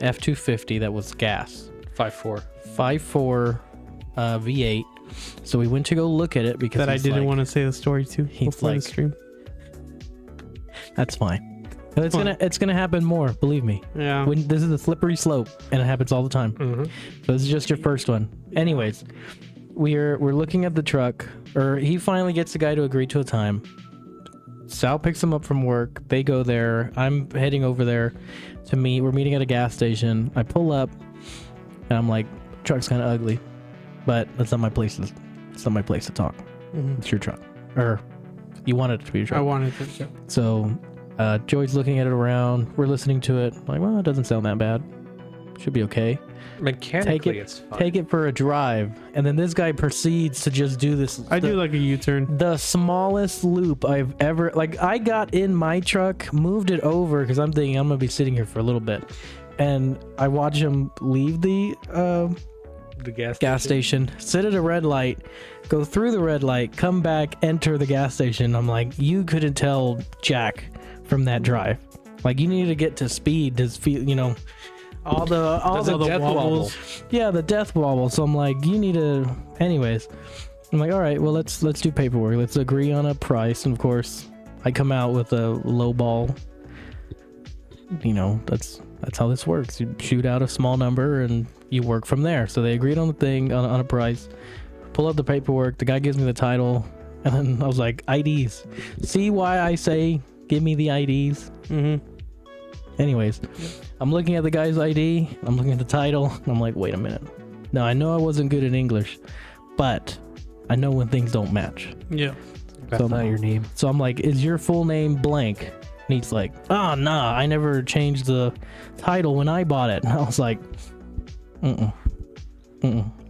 F-250 that was gas. 5.4. 5.4 V8. So we went to go look at it because that I he's didn't like, want to say the story to he's before the like- stream. That's fine. But Fine. it's gonna happen more. Believe me. Yeah. When this is a slippery slope, and it happens all the time. Mm-hmm. So this is just your first one. Anyways, we're looking at the truck, or he finally gets the guy to agree to a time. Sal picks him up from work. They go there. I'm heading over there to meet. We're meeting at a gas station. I pull up, and I'm like, truck's kind of ugly, but that's not my place. It's not my place to talk. Mhm. It's your truck, or you want it to be your truck. I wanted to. So Joey's looking at it around. We're listening to it. Like, well, it doesn't sound that bad. Should be okay. Mechanically, it's fine. Take it for a drive. And then this guy proceeds to just do this. I do like a U-turn. The smallest loop I've ever... Like, I got in my truck, moved it over, because I'm thinking I'm going to be sitting here for a little bit. And I watch him leave the gas station, sit at a red light, go through the red light, come back, enter the gas station. I'm like, you couldn't tell Jack from that drive. Like, you need to get to speed to feel, all the death wobbles. Yeah, the death wobble. So I'm like, you need to. Anyways, I'm like, all right, well, let's do paperwork. Let's agree on a price. And of course, I come out with a low ball. That's how this works. You shoot out a small number and you work from there. So they agreed on the thing, on a price. Pull up the paperwork. The guy gives me the title, and then I was like, IDs. See why I say give me the IDs? Mm-hmm. Anyways, I'm looking at the guy's ID. I'm looking at the title. I'm like, wait a minute. Now, I know I wasn't good in English, but I know when things don't match. Yeah. That's So not your name. So I'm like, is your full name blank? And he's like, oh, nah, I never changed the title when I bought it. And I was like,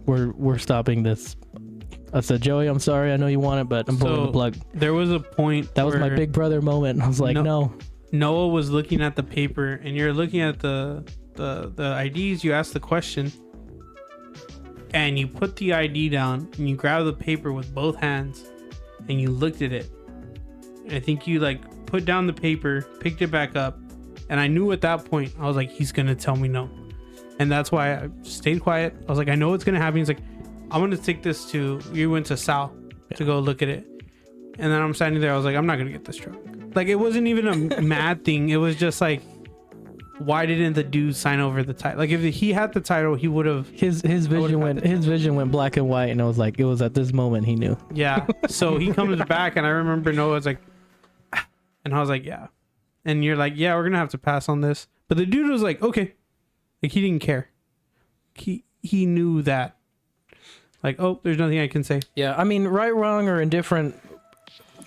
we're stopping this. I said, Joey, I'm sorry. I know you want it, but I'm pulling the plug. There was a point That was my big brother moment. I was like, no. Noah was looking at the paper and you're looking at the IDs, you ask the question and you put the ID down and you grab the paper with both hands and you looked at it. I think you like put down the paper, picked it back up, and I knew at that point, I was like, he's gonna tell me no. And that's why I stayed quiet. I was like, I know what's gonna happen. He's like, I'm gonna take this to, you went to Sal to go look at it. And then I'm standing there, I was like, I'm not gonna get this truck. Like, it wasn't even a mad thing. It was just like, why didn't the dude sign over the title? Like, if he had the title, he would have. His vision went black and white, and it was at this moment he knew. Yeah. So he comes back, and I remember Noah's like, and I was like, yeah. And you're like, yeah, we're gonna have to pass on this. But the dude was like, okay. Like, he didn't care. He knew that. Like, oh, there's nothing I can say. Yeah, I mean, right, wrong, or indifferent.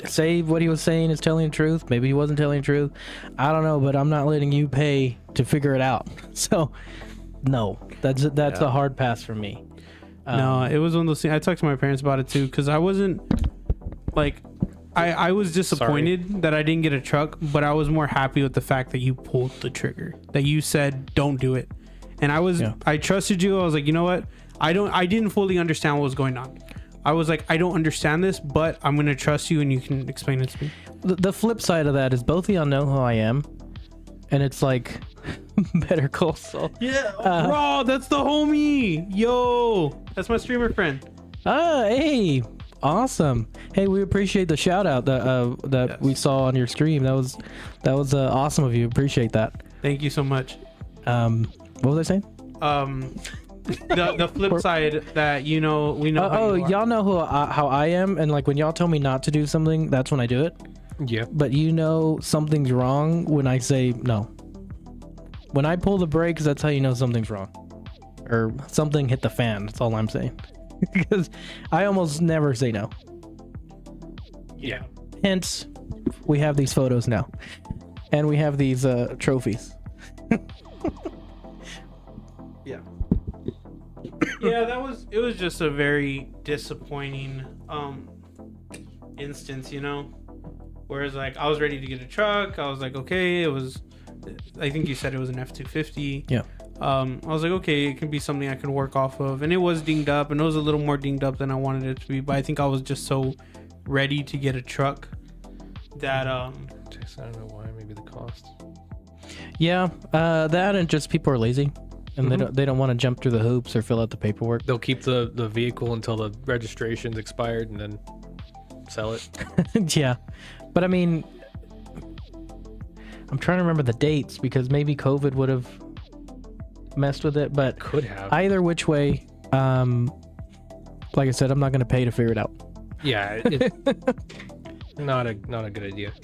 Say what he was saying is telling the truth. Maybe he wasn't telling the truth. I don't know, but I'm not letting you pay to figure it out. So, no, that's a hard pass for me. No, it was one of those things. I talked to my parents about it too, because I wasn't like, I was disappointed that I didn't get a truck, but I was more happy with the fact that you pulled the trigger, that you said don't do it, and I trusted you. I was like, you know what? I didn't fully understand what was going on. I was like, I don't understand this, but I'm going to trust you and you can explain it to me. The flip side of that is both of y'all know who I am. And it's like, Better Call Saul. Yeah. Bro, that's the homie. Yo, that's my streamer friend. Hey, awesome. Hey, we appreciate the shout out that we saw on your stream. That was awesome of you. Appreciate that. Thank you so much. What was I saying? The flip side that we know. Y'all know how I am, and like when y'all tell me not to do something, that's when I do it. Yeah. But something's wrong when I say no. When I pull the brakes, that's how you know something's wrong, or something hit the fan. That's all I'm saying. Because I almost never say no. Yeah. Hence, we have these photos now, and we have these trophies. Yeah. Yeah, it was just a very disappointing instance, whereas like I was ready to get a truck. I was like, okay, I think you said it was an F-250. Yeah. I was like, okay, it can be something I can work off of, and it was dinged up, and it was a little more dinged up than I wanted it to be, but I think I was just so ready to get a truck that I don't know why, maybe the cost. Yeah, that and just people are lazy. And they don't want to jump through the hoops or fill out the paperwork. They'll keep the vehicle until the registration's expired and then sell it. Yeah. But I mean, I'm trying to remember the dates because maybe COVID would have messed with it, but could have. Either which way, like I said, I'm not going to pay to figure it out. Yeah. Not a good idea.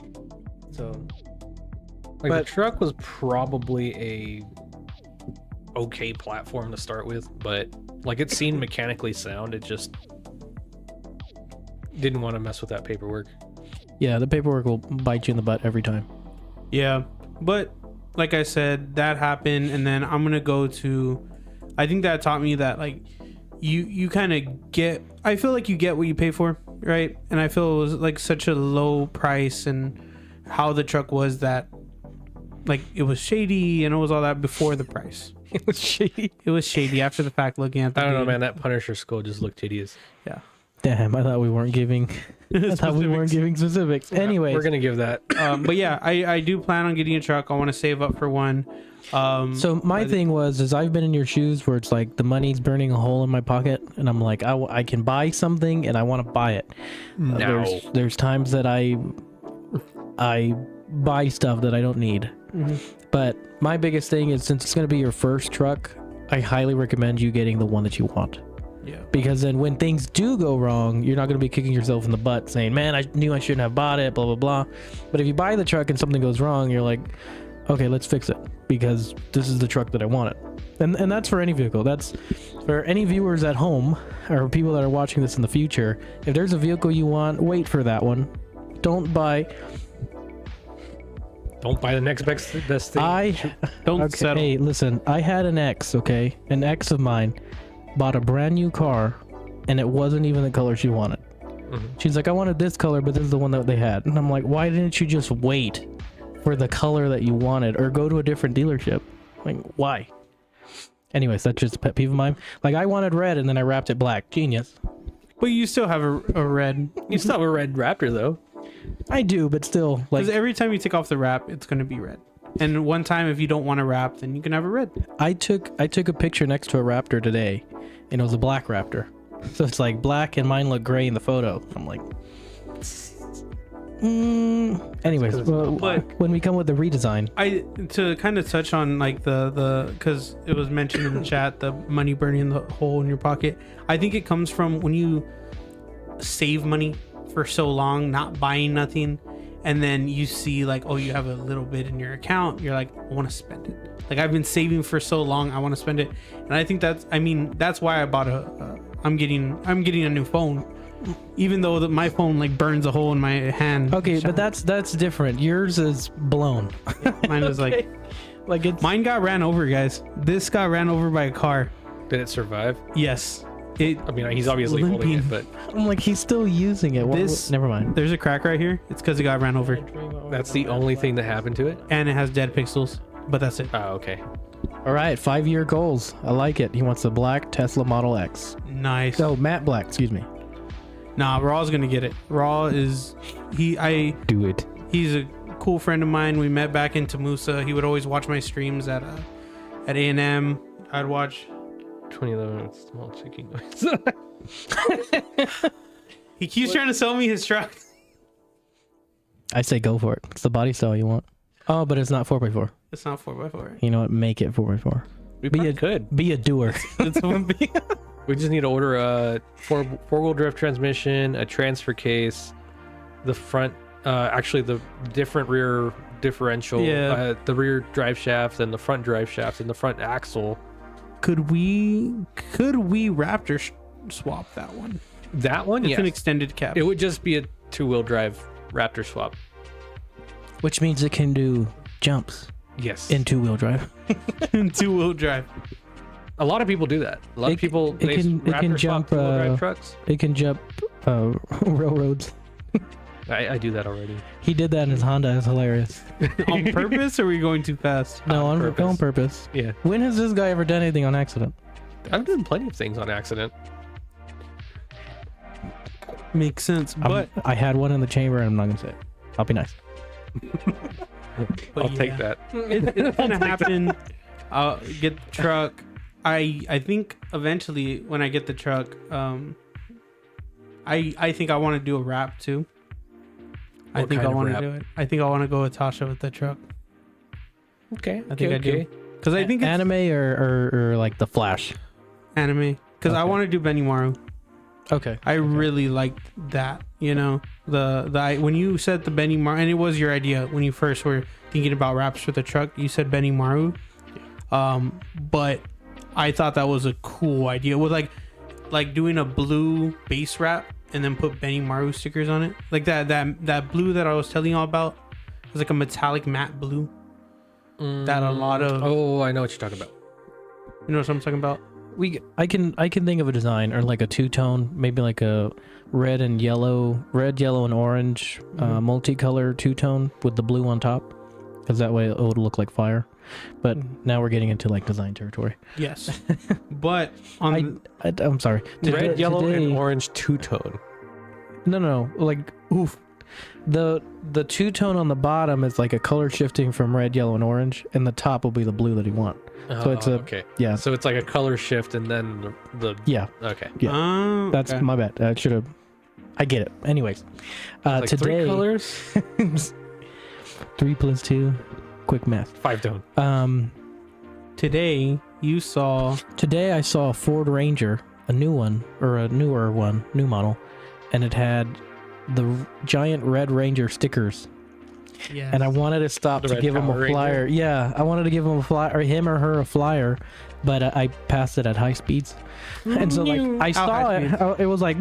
So like the truck was probably a okay platform to start with, but like it seemed mechanically sound. It just didn't want to mess with that paperwork. Yeah, the paperwork will bite you in the butt every time. Yeah, but like I said, that happened, and then I'm gonna go to. I think that taught me that like you kind of get. I feel like you get what you pay for, right? And I feel it was like such a low price, and how the truck was that, like it was shady, and it was all that before the price. It was shady. It was shady after the fact. Looking at the I don't know, man. That Punisher skull just looked hideous. Yeah. Damn, I thought we weren't giving. I thought we weren't giving specifics. Anyway, we're gonna give that. But yeah, I do plan on getting a truck. I want to save up for one. So my thing is I've been in your shoes where it's like the money's burning a hole in my pocket, and I'm like, I can buy something and I want to buy it. No. There's times that I buy stuff that I don't need. Mm-hmm. But my biggest thing is, since it's going to be your first truck, I highly recommend you getting the one that you want. Yeah. Because then when things do go wrong, you're not going to be kicking yourself in the butt saying, man, I knew I shouldn't have bought it, blah, blah, blah. But if you buy the truck and something goes wrong, you're like, okay, let's fix it because this is the truck that I wanted. And that's for any vehicle. That's for any viewers at home or people that are watching this in the future. If there's a vehicle you want, wait for that one. Don't buy the next best thing. Don't settle. Hey, listen, I had an ex of mine bought a brand new car and it wasn't even the color she wanted. She's like, I wanted this color, but this is the one that they had. And I'm like, why didn't you just wait for the color that you wanted, or go to a different dealership. Like, why? Anyways, that's just a pet peeve of mine. Like, I wanted red and then I wrapped it black. Genius. But you still have a red. You still have a red Raptor though. I do, but still, like, Because every time you take off the wrap, it's going to be red. And one time, if you don't want to wrap, then you can have a red. I took a picture next to a Raptor today, and it was a black Raptor. So it's like black, and mine looked gray in the photo. I'm like, anyways, But- when we come with the redesign, To kind of touch on like the because it was mentioned in the chat, the money burning the hole in your pocket. I think it comes from when you save money for so long, not buying nothing, and then you see like, oh, you have a little bit in your account. You're like, I want to spend it. Like, I've been saving for so long, I want to spend it. And I think that's why I bought I'm getting a new phone, even though my phone like burns a hole in my hand. okay, but that's different. Yours is blown. Mine was like mine got ran over, guys. This got ran over by a car. Did it survive? Yes. I mean, he's obviously holding it, but I'm like, he's still using it. Never mind. There's a crack right here. It's because it got ran over, that's the only thing that happened to it. and it has dead pixels. But that's it. Oh, okay. All right, 5-year goals. I like it. He wants a black Tesla Model X. Nice. No, matte black. Excuse me. Nah, Raw's gonna get it. Raw is Do it. he's a cool friend of mine. We met back in Tamusa. He would always watch my streams at A&M. I'd watch. 2011 small ticking noise. He keeps trying to sell me his truck. I say go for it. It's the body style you want. Oh, but it's not 4x4. It's not 4x4. You know what? Make it 4x4. We probably could. Be a doer. We just need to order a four-wheel drive transmission, a transfer case, the front, actually the different rear differential, the rear drive shaft and the front drive shaft and the front axle. Could we Raptor swap that one? That one, It's yes. an extended cab. It would just be a two-wheel drive Raptor swap. Which means it can do jumps Yes. in 2-wheel drive. Two-wheel drive. A lot of people do that. A lot of people it can Raptor jump swap two-wheel drive trucks. It can jump railroads. I do that already. He did that in his Honda. It's hilarious. On purpose, or are we going too fast? No, On on purpose. Yeah. When has this guy ever done anything on accident? I've done plenty of things on accident. Makes sense, but I had one in the chamber, and I'm not gonna say it. I'll be nice. I'll take that. It's gonna happen. I'll get the truck. I think eventually when I get the truck, I think I want to do a wrap too. I think I want to do it. I think I want to go with Tasha with the truck. Okay. I think I do, because I think it's Anime or like the Flash. anime. Because I Okay. want to do Benimaru. Okay. I really liked that. You know, when you said the Benimaru, and it was your idea when you first were thinking about wraps for the truck. You said Benimaru. But I thought that was a cool idea with like doing a blue base wrap and then put Benimaru stickers on it. Like that blue that I was telling y'all about was like a metallic matte blue. That a lot of Oh, I know what you're talking about. you know what I'm talking about. I can think of a design, or like a two-tone, maybe like a red, yellow, and orange multicolor two-tone with the blue on top, because that way it would look like fire. But now we're getting into like design territory. Yes, but on I'm sorry. Red, yellow, Today- and orange two-tone. No, like oof. The two-tone on the bottom is like a color shifting from red, yellow, and orange, and the top will be the blue that he wants. So it's okay. yeah. So it's like a color shift and then the Yeah. okay. Yeah. That's okay. my bad. I should have. I get it. Anyways, Like today 3 colors, 3 + 2, quick math. 5-tone. Today you saw Today I saw a Ford Ranger, a new one, or a newer one, new model, and it had the giant Red Ranger stickers. yes. And I wanted to stop The to Red give him a Power flyer. Ranger? Yeah, I wanted to give him a flyer, or him or her a flyer, but I passed it at high speeds. And so like I saw high it, it was like,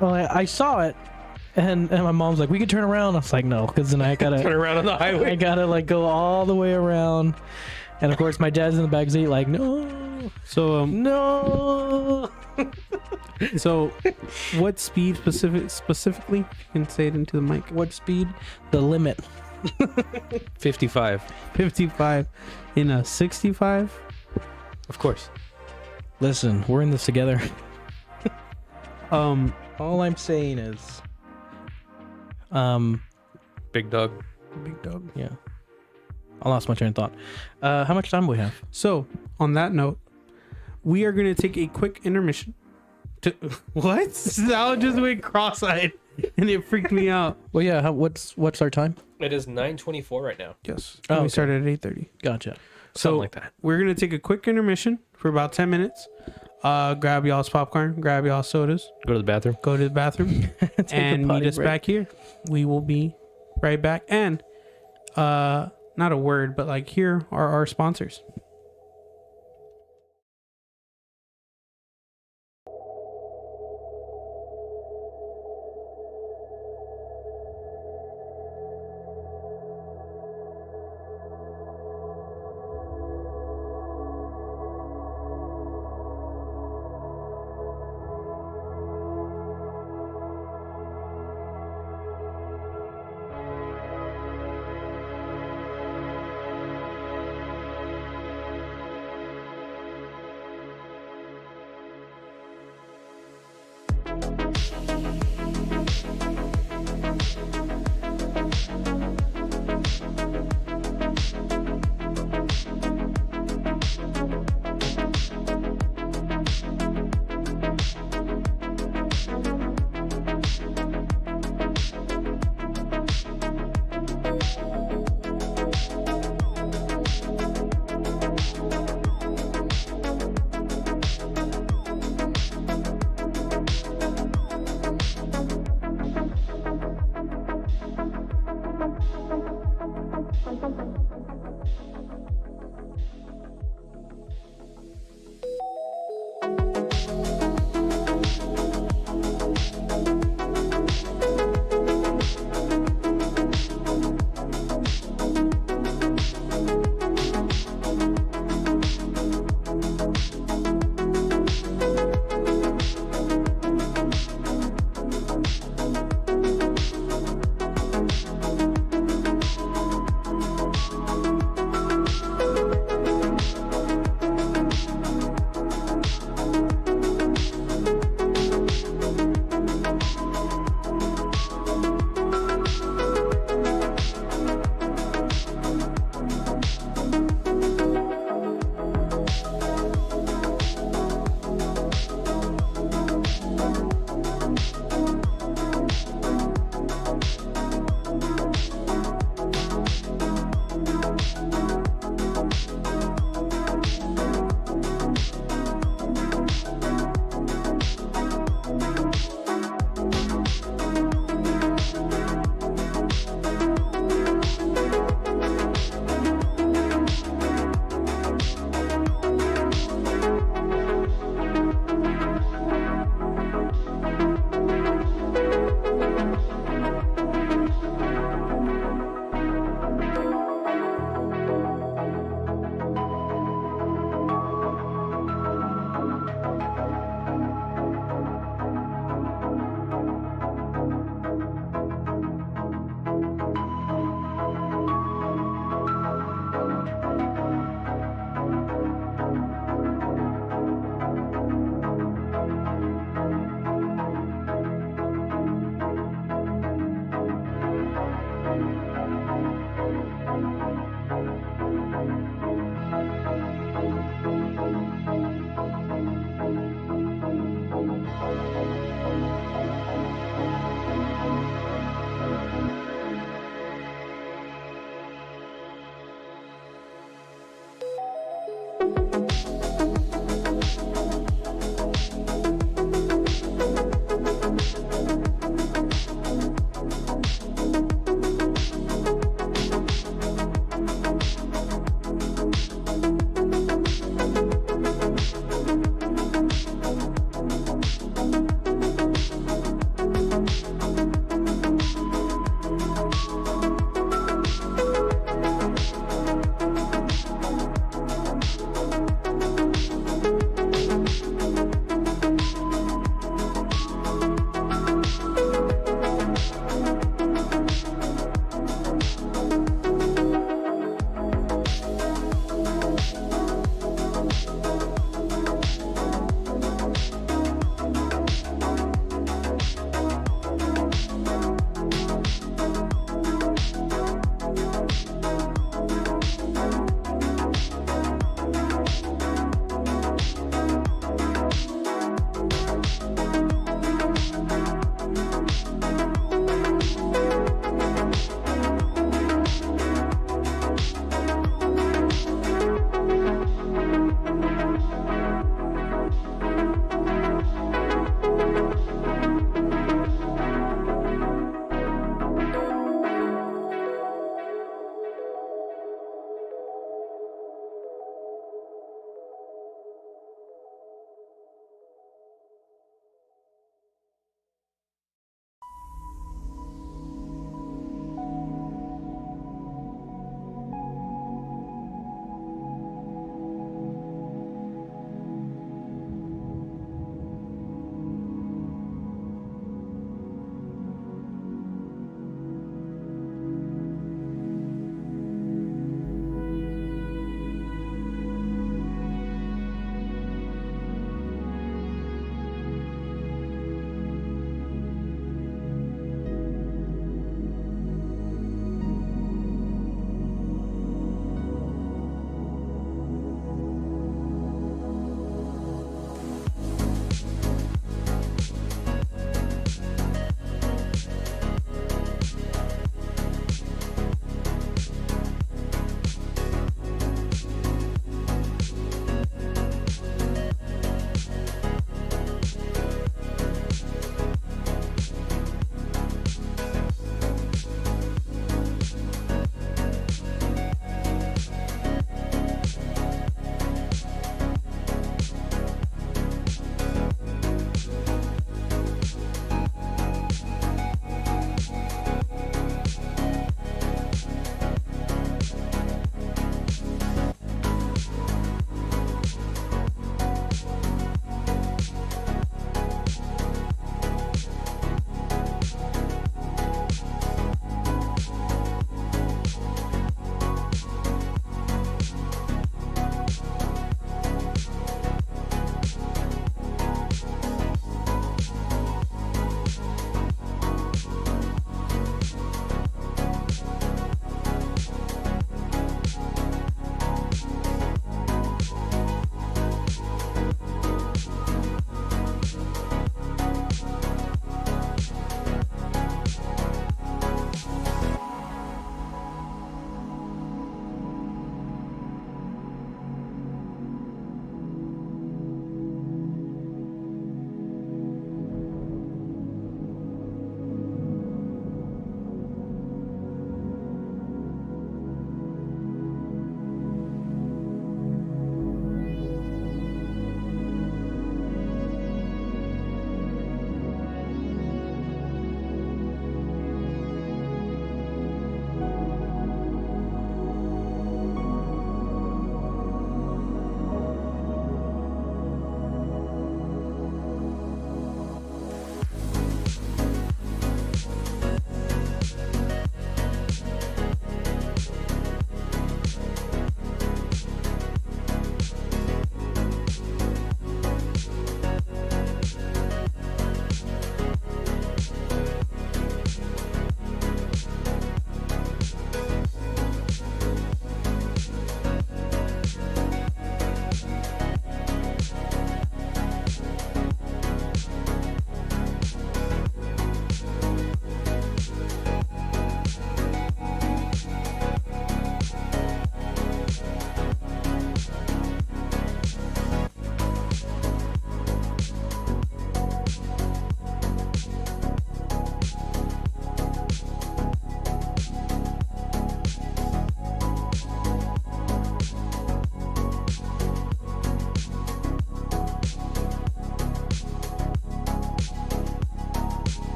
well, I saw it, and my mom's like, we could turn around. I was like, no, because then I Turn gotta around on the highway. I gotta like go all the way around. And of course my dad's in the back seat like, no, so no. so what speed specifically? You can say it into the mic. What speed? The limit. 55. 55 in a 65. Of course. Listen, we're in this together. All I'm saying is, Big dog. big dog. yeah. I lost my train of thought. How much time do we have? So, on that note, we are going to take a quick intermission. What? Sal just went cross-eyed, and it freaked me out. Well, yeah. What's our time? It is 9:24 right now. Yes. Oh, We okay. started at 8:30. Gotcha. Something So like that. we're going to take a quick intermission for about 10 minutes. Grab y'all's popcorn, grab y'all's sodas, Go to the bathroom. go to the bathroom, Take a and potty meet us break. back here. We will be right back. And not a word, but like here are our sponsors.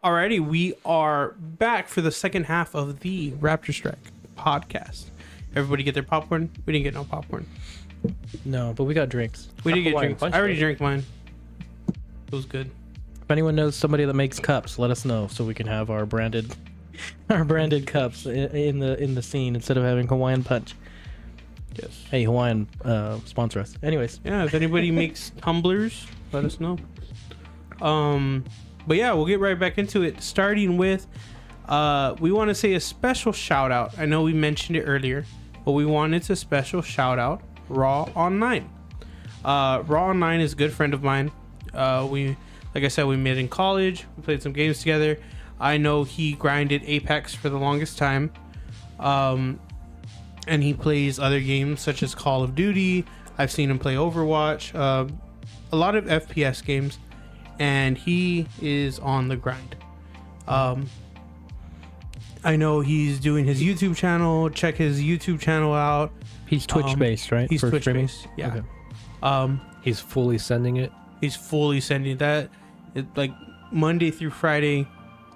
Alrighty, we are back for the second half of the RaptorStrike podcast. Everybody get their popcorn? We didn't get no popcorn. No, but we got drinks. We did get Hawaiian drinks. punch I already bowl. drank mine. It was good. If anyone knows somebody that makes cups, let us know so we can have our branded cups in the scene instead of having Hawaiian Punch. Yes. Hey, Hawaiian, sponsor us. Anyways, Yeah, if anybody makes tumblers, let us know. But yeah, we'll get right back into it. Starting with, we want to say a special shout out. I know we mentioned it earlier, but we wanted to special shout out Raw Online. Raw Online is a good friend of mine. Like I said, we met in college. We played some games together. I know he grinded Apex for the longest time. And he plays other games such as Call of Duty. I've seen him play Overwatch. A lot of FPS games. And he is on the grind. I know he's doing his YouTube channel. Check his YouTube channel out. he's Twitch based, right? He's For Twitch streaming? based. Yeah. Okay. He's fully sending it. He's fully sending that. It, like Monday through Friday,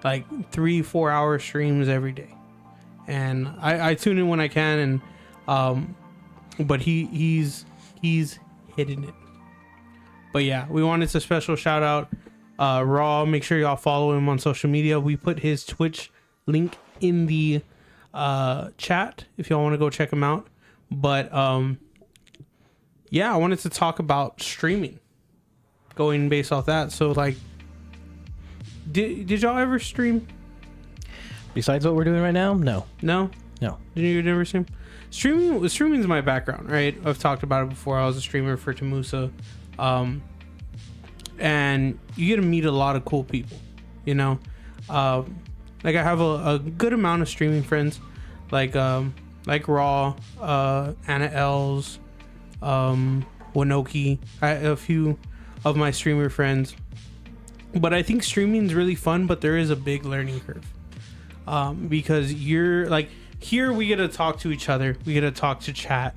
like 3-4 hour streams every day. And I tune in when I can, and but he's hitting it. But yeah, we wanted to special shout out Raw. Make sure y'all follow him on social media. We put his Twitch link in the chat if y'all want to go check him out. But yeah, I wanted to talk about streaming, going based off that. So like, did y'all ever stream? Besides what we're doing right now, no. No. Did you never stream? Streaming is my background, right? I've talked about it before. I was a streamer for Tamusa. And you get to meet a lot of cool people, you know. Like I have a good amount of streaming friends, like Raw, Anna Els, Wanoki. I have a few of my streamer friends, but I think streaming is really fun, but there is a big learning curve, because you're like, here we get to talk to each other, we get to talk to chat,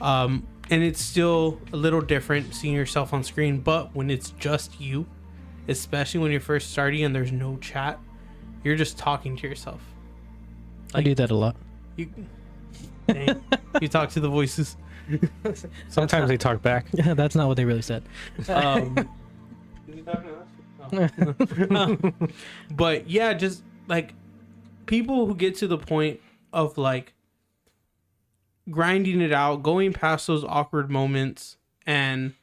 and it's still a little different seeing yourself on screen. But when it's just you, especially when you're first starting and there's no chat, you're just talking to yourself. I do that a lot. You, dang, you talk to the voices. Sometimes they talk back. That's not what they really said. But yeah, just like people who get to the point of like grinding it out, going past those awkward moments, and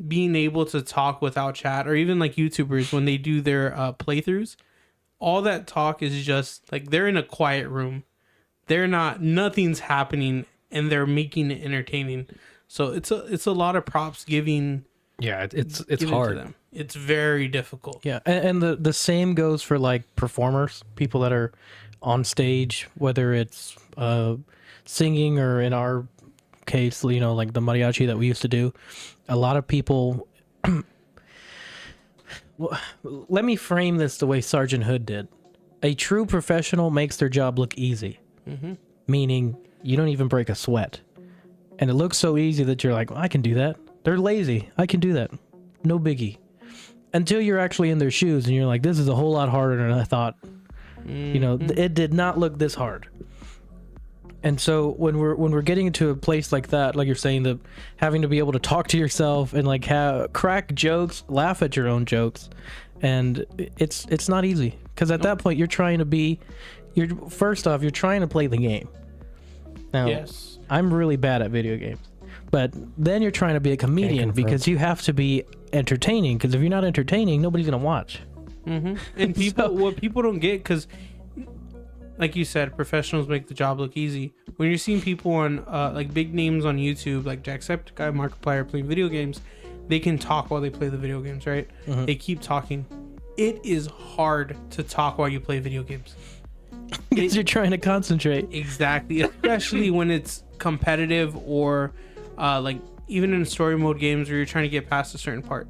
being able to talk without chat, or even like YouTubers when they do their playthroughs, all that talk is just like they're in a quiet room, nothing's happening, and they're making it entertaining. So it's a lot of props giving. Yeah, it's given to hard. them. It's very difficult. Yeah, and the same goes for like performers, people that are on stage, whether it's singing or in our case, you know, like the mariachi that we used to do. A lot of people. Well, let me frame this the way Sergeant Hood did. A true professional makes their job look easy, meaning you don't even break a sweat, and it looks so easy that you're like, well, I can do that. They're lazy. I can do that. No biggie. Until you're actually in their shoes and you're like, this is a whole lot harder than I thought. You know, it did not look this hard. And so when we're getting into a place like that, like you're saying, the having to be able to talk to yourself and like crack jokes, laugh at your own jokes, and it's not easy, because at that point you're trying to play the game. Now, Yes. I'm really bad at video games, but then you're trying to be a comedian because you have to be entertaining. Because if you're not entertaining, nobody's gonna watch. And what people don't get, because like you said, professionals make the job look easy. When you're seeing people on like big names on YouTube, like Jacksepticeye, Markiplier, playing video games, they can talk while they play the video games, right? They keep talking. It is hard to talk while you play video games. Because you're trying to concentrate. Exactly, especially when it's competitive, or like even in story mode games where you're trying to get past a certain part.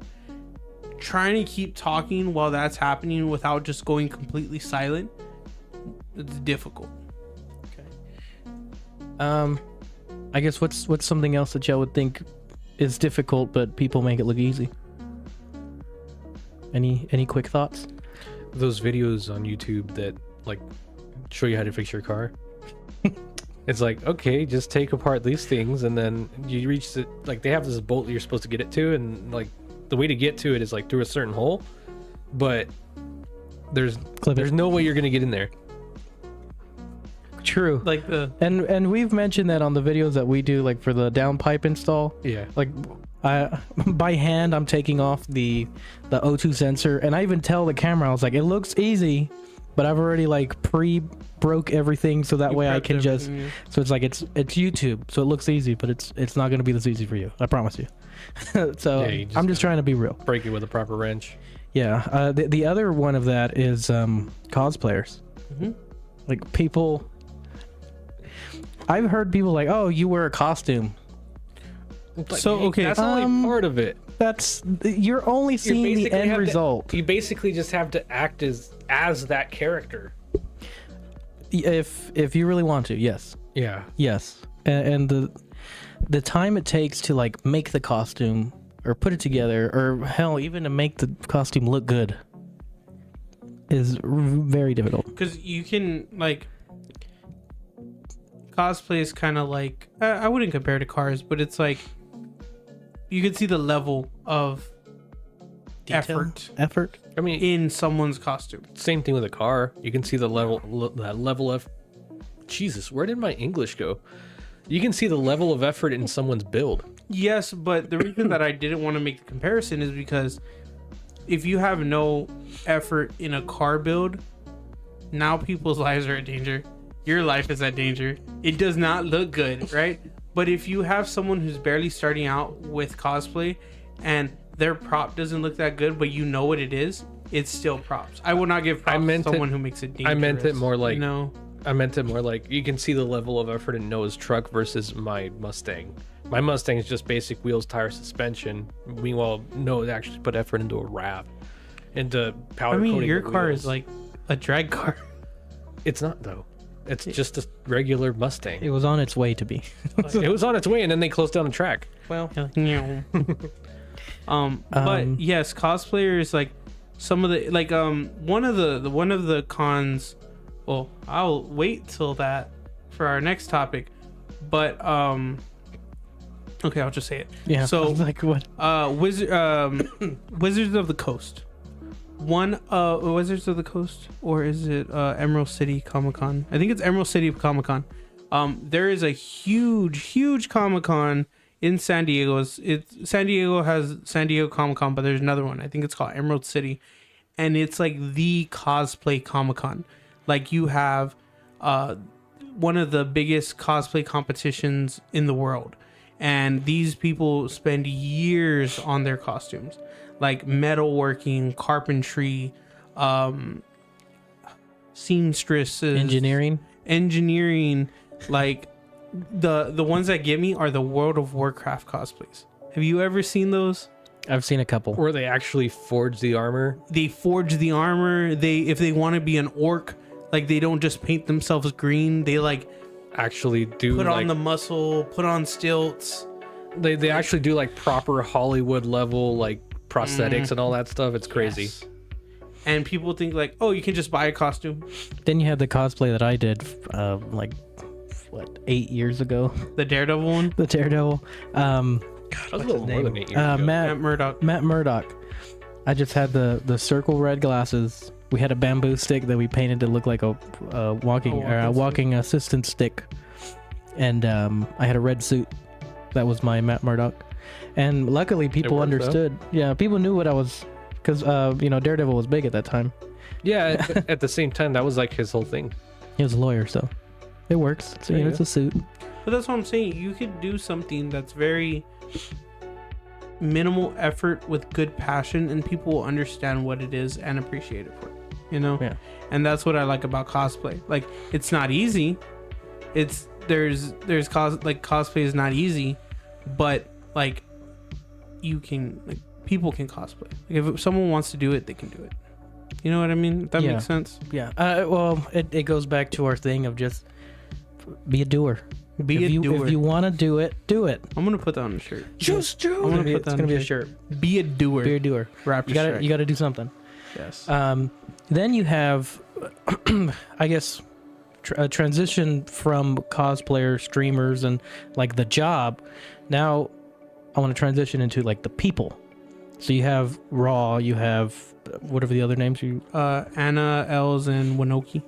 Trying to keep talking while that's happening without just going completely silent, it's difficult. I guess what's something else that y'all would think is difficult but people make it look easy? Any quick thoughts? those videos on YouTube that like show you how to fix your car. It's like, okay, just take apart these things, and then you reach the, like, they have this bolt that you're supposed to get it to, and like the way to get to it is like through a certain hole, but there's no way you're gonna get in there. True. Like the And we've mentioned that on the videos that we do, like for the downpipe install. Yeah. Like, by hand, I'm taking off the O2 sensor, and I even tell the camera, I was like, it looks easy, but I've already like broke everything, so that way I can just. yeah. So it's like it's YouTube, so it looks easy, but it's not gonna be this easy for you. I promise you. So Yeah, you just I'm just trying to be real. Break it with a proper wrench. Yeah. The other one of that is cosplayers. Mm-hmm. Like people. I've heard people like, oh, you wear a costume. Like, So, okay, that's only part of it. You're only seeing the end result. You basically just have to act as that character. If you really want to, yes. Yeah. Yes. And the time it takes to like make the costume or put it together, or hell, even to make the costume look good, is very difficult. Because you can like cosplay is kind of like I wouldn't compare it to cars, but it's like you can see the level of Effort. I mean, in someone's costume. same thing with a car. You can see the level of. Jesus, where did my English go? You can see the level of effort in someone's build. Yes, but the reason that I didn't want to make the comparison is because if you have no effort in a car build, now people's lives are in danger. Your life is at danger. It does not look good, right? But if you have someone who's barely starting out with cosplay and their prop doesn't look that good, but you know what it is, it's still props. I will not give props to someone who makes it dangerous. I meant it more like, no. I meant it more like you can see the level of effort in Noah's truck versus my Mustang. My Mustang is just basic wheels, tire, suspension. Meanwhile, Noah actually put effort into a wrap, into powder coating. Your the car wheels. is like a drag car. It's not though. It's just a regular Mustang. It was on its way to be. It was on its way, and then they closed down the track. Well, but yes, cosplayer is like some of the like one of the cons. Well, I'll wait till that for our next topic, but okay, I'll just say it. yeah. So like what? Wizards of the Coast. Wizards of the Coast, or is it Emerald City Comic-Con? I think it's Emerald City Comic-Con. There is a huge Comic-Con in San Diego. San Diego has San Diego Comic-Con, but there's another one. I think it's called Emerald City, and it's like the cosplay Comic-Con. Like you have one of the biggest cosplay competitions in the world, and these people spend years on their costumes, like metalworking, carpentry, seamstresses, engineering. Like the ones that get me are the World of Warcraft cosplays. Have you ever seen those? I've seen a couple. Where they actually forge the armor. They forge the armor. If they want to be an orc, like they don't just paint themselves green. They like actually do put like, on the muscle, put on stilts. They actually do like proper Hollywood level like prosthetics and all that stuff. It's crazy. Yes. And people think like, oh, you can just buy a costume. Then you had the cosplay that I did, like, what, 8 years ago? The Daredevil one. The Daredevil. That was a little more than 8 years ago. Matt Murdock. Matt Murdock. I just had the circle red glasses. We had a bamboo stick that we painted to look like a walking assistant stick, and I had a red suit. That was my Matt Murdock, and luckily people understood. Though. Yeah, people knew what I was, because Daredevil was big at that time. Yeah, at the same time, that was like his whole thing. He was a lawyer, so it works. So, it's a suit. But that's what I'm saying. You could do something that's very minimal effort with good passion, and people will understand what it is and appreciate it for it. Yeah. And that's what I like about cosplay. Like, it's not easy. Cosplay is not easy, but like people can cosplay. Like, if someone wants to do it, they can do it. You know what I mean? If that makes sense. Yeah. Well, it goes back to our thing of just be a doer. If you want to do it, do it. I'm gonna put that on the shirt. Just do it. I'm gonna put that it's on gonna be the a shirt. Be a doer. Be a doer. RaptorStrike. You gotta do something. Yes. Then you have, I guess, a transition from cosplayer, streamers, and like the job. Now, I want to transition into like the people. So you have Raw, you have whatever the other names you. Anna, Els, and Winoki.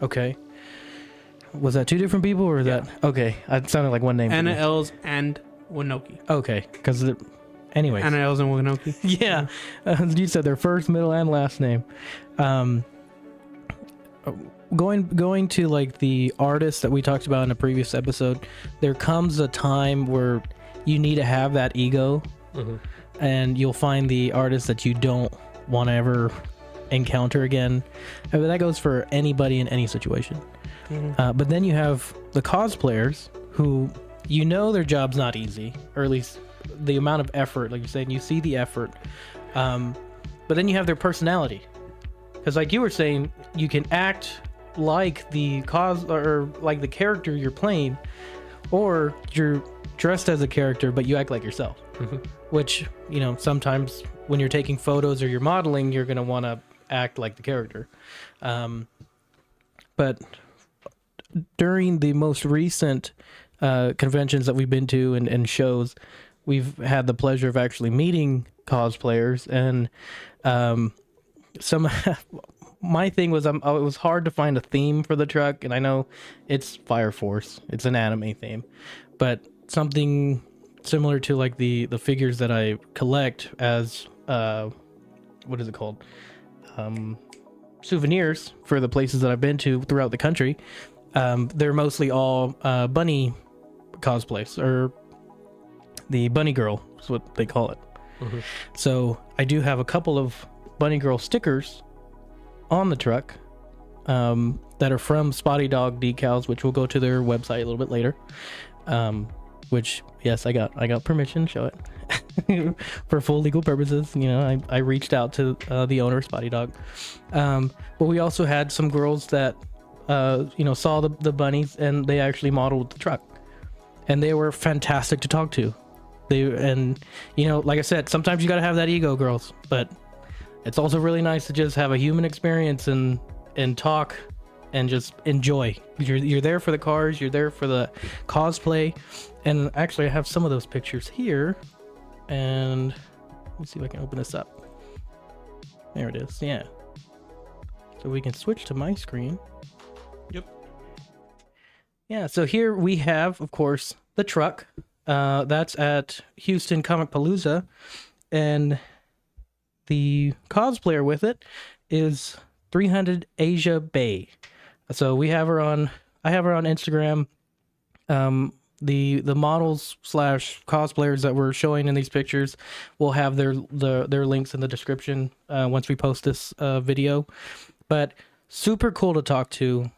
Okay. Was that two different people or is that okay? It sounded like one name. Anna, Els, and Winoki. Okay, because anyways. Anna, Els, and Winoki. Yeah, you said their first, middle, and last name. Going to like the artists that we talked about in a previous episode, there comes a time where you need to have that ego, and you'll find the artists that you don't want to ever encounter again. And that goes for anybody in any situation. But then you have the cosplayers who, you know, their job's not easy, or at least the amount of effort, like you said, you see the effort. But then you have their personality, because like you were saying, you can act like the or like the character you're playing, or you're dressed as a character but you act like yourself. Which, you know, sometimes when you're taking photos or you're modeling, you're gonna want to act like the character. But during the most recent conventions that we've been to and shows, we've had the pleasure of actually meeting cosplayers, and some my thing was it was hard to find a theme for the truck, and I know it's Fire Force, it's an anime theme, but something similar to like the figures that I collect as what is it called, souvenirs for the places that I've been to throughout the country. They're mostly all bunny cosplays, or the Bunny Girl is what they call it. So I do have a couple of Bunny Girl stickers on the truck that are from Spotty Dog decals, which we'll go to their website a little bit later. Which, yes, I got permission to show it for full legal purposes. You know, I reached out to the owner, Spotty Dog. But we also had some girls that you know, saw the bunnies, and they actually modeled the truck, and they were fantastic to talk to. And you know, like I said, sometimes you gotta have that ego, girls, but it's also really nice to just have a human experience and talk and just enjoy. You're there for the cars, you're there for the cosplay. And actually I have some of those pictures here, and let me see if I can open this up. There it is. Yeah, so we can switch to my screen. Yep. Yeah, so here we have, of course, the truck. That's at Houston Comic Palooza, and the cosplayer with it is 300 Asia Bay. So we have her on. I have her on Instagram. The models / cosplayers that we're showing in these pictures will have their links in the description once we post this video. But super cool to talk to.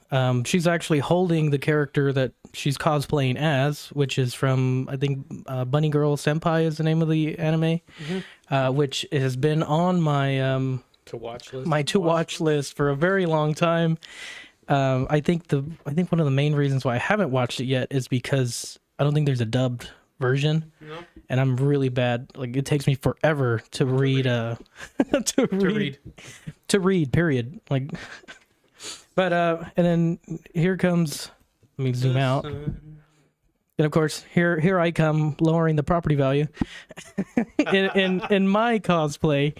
She's actually holding the character that she's cosplaying as, which is from, I think, Bunny Girl Senpai is the name of the anime, which has been on my to watch list for a very long time. I think one of the main reasons why I haven't watched it yet is because I don't think there's a dubbed version, and I'm really bad. Like, it takes me forever to read. To read. Period. Like, but and then here comes. Let me zoom out. And of course, here I come lowering the property value in my cosplay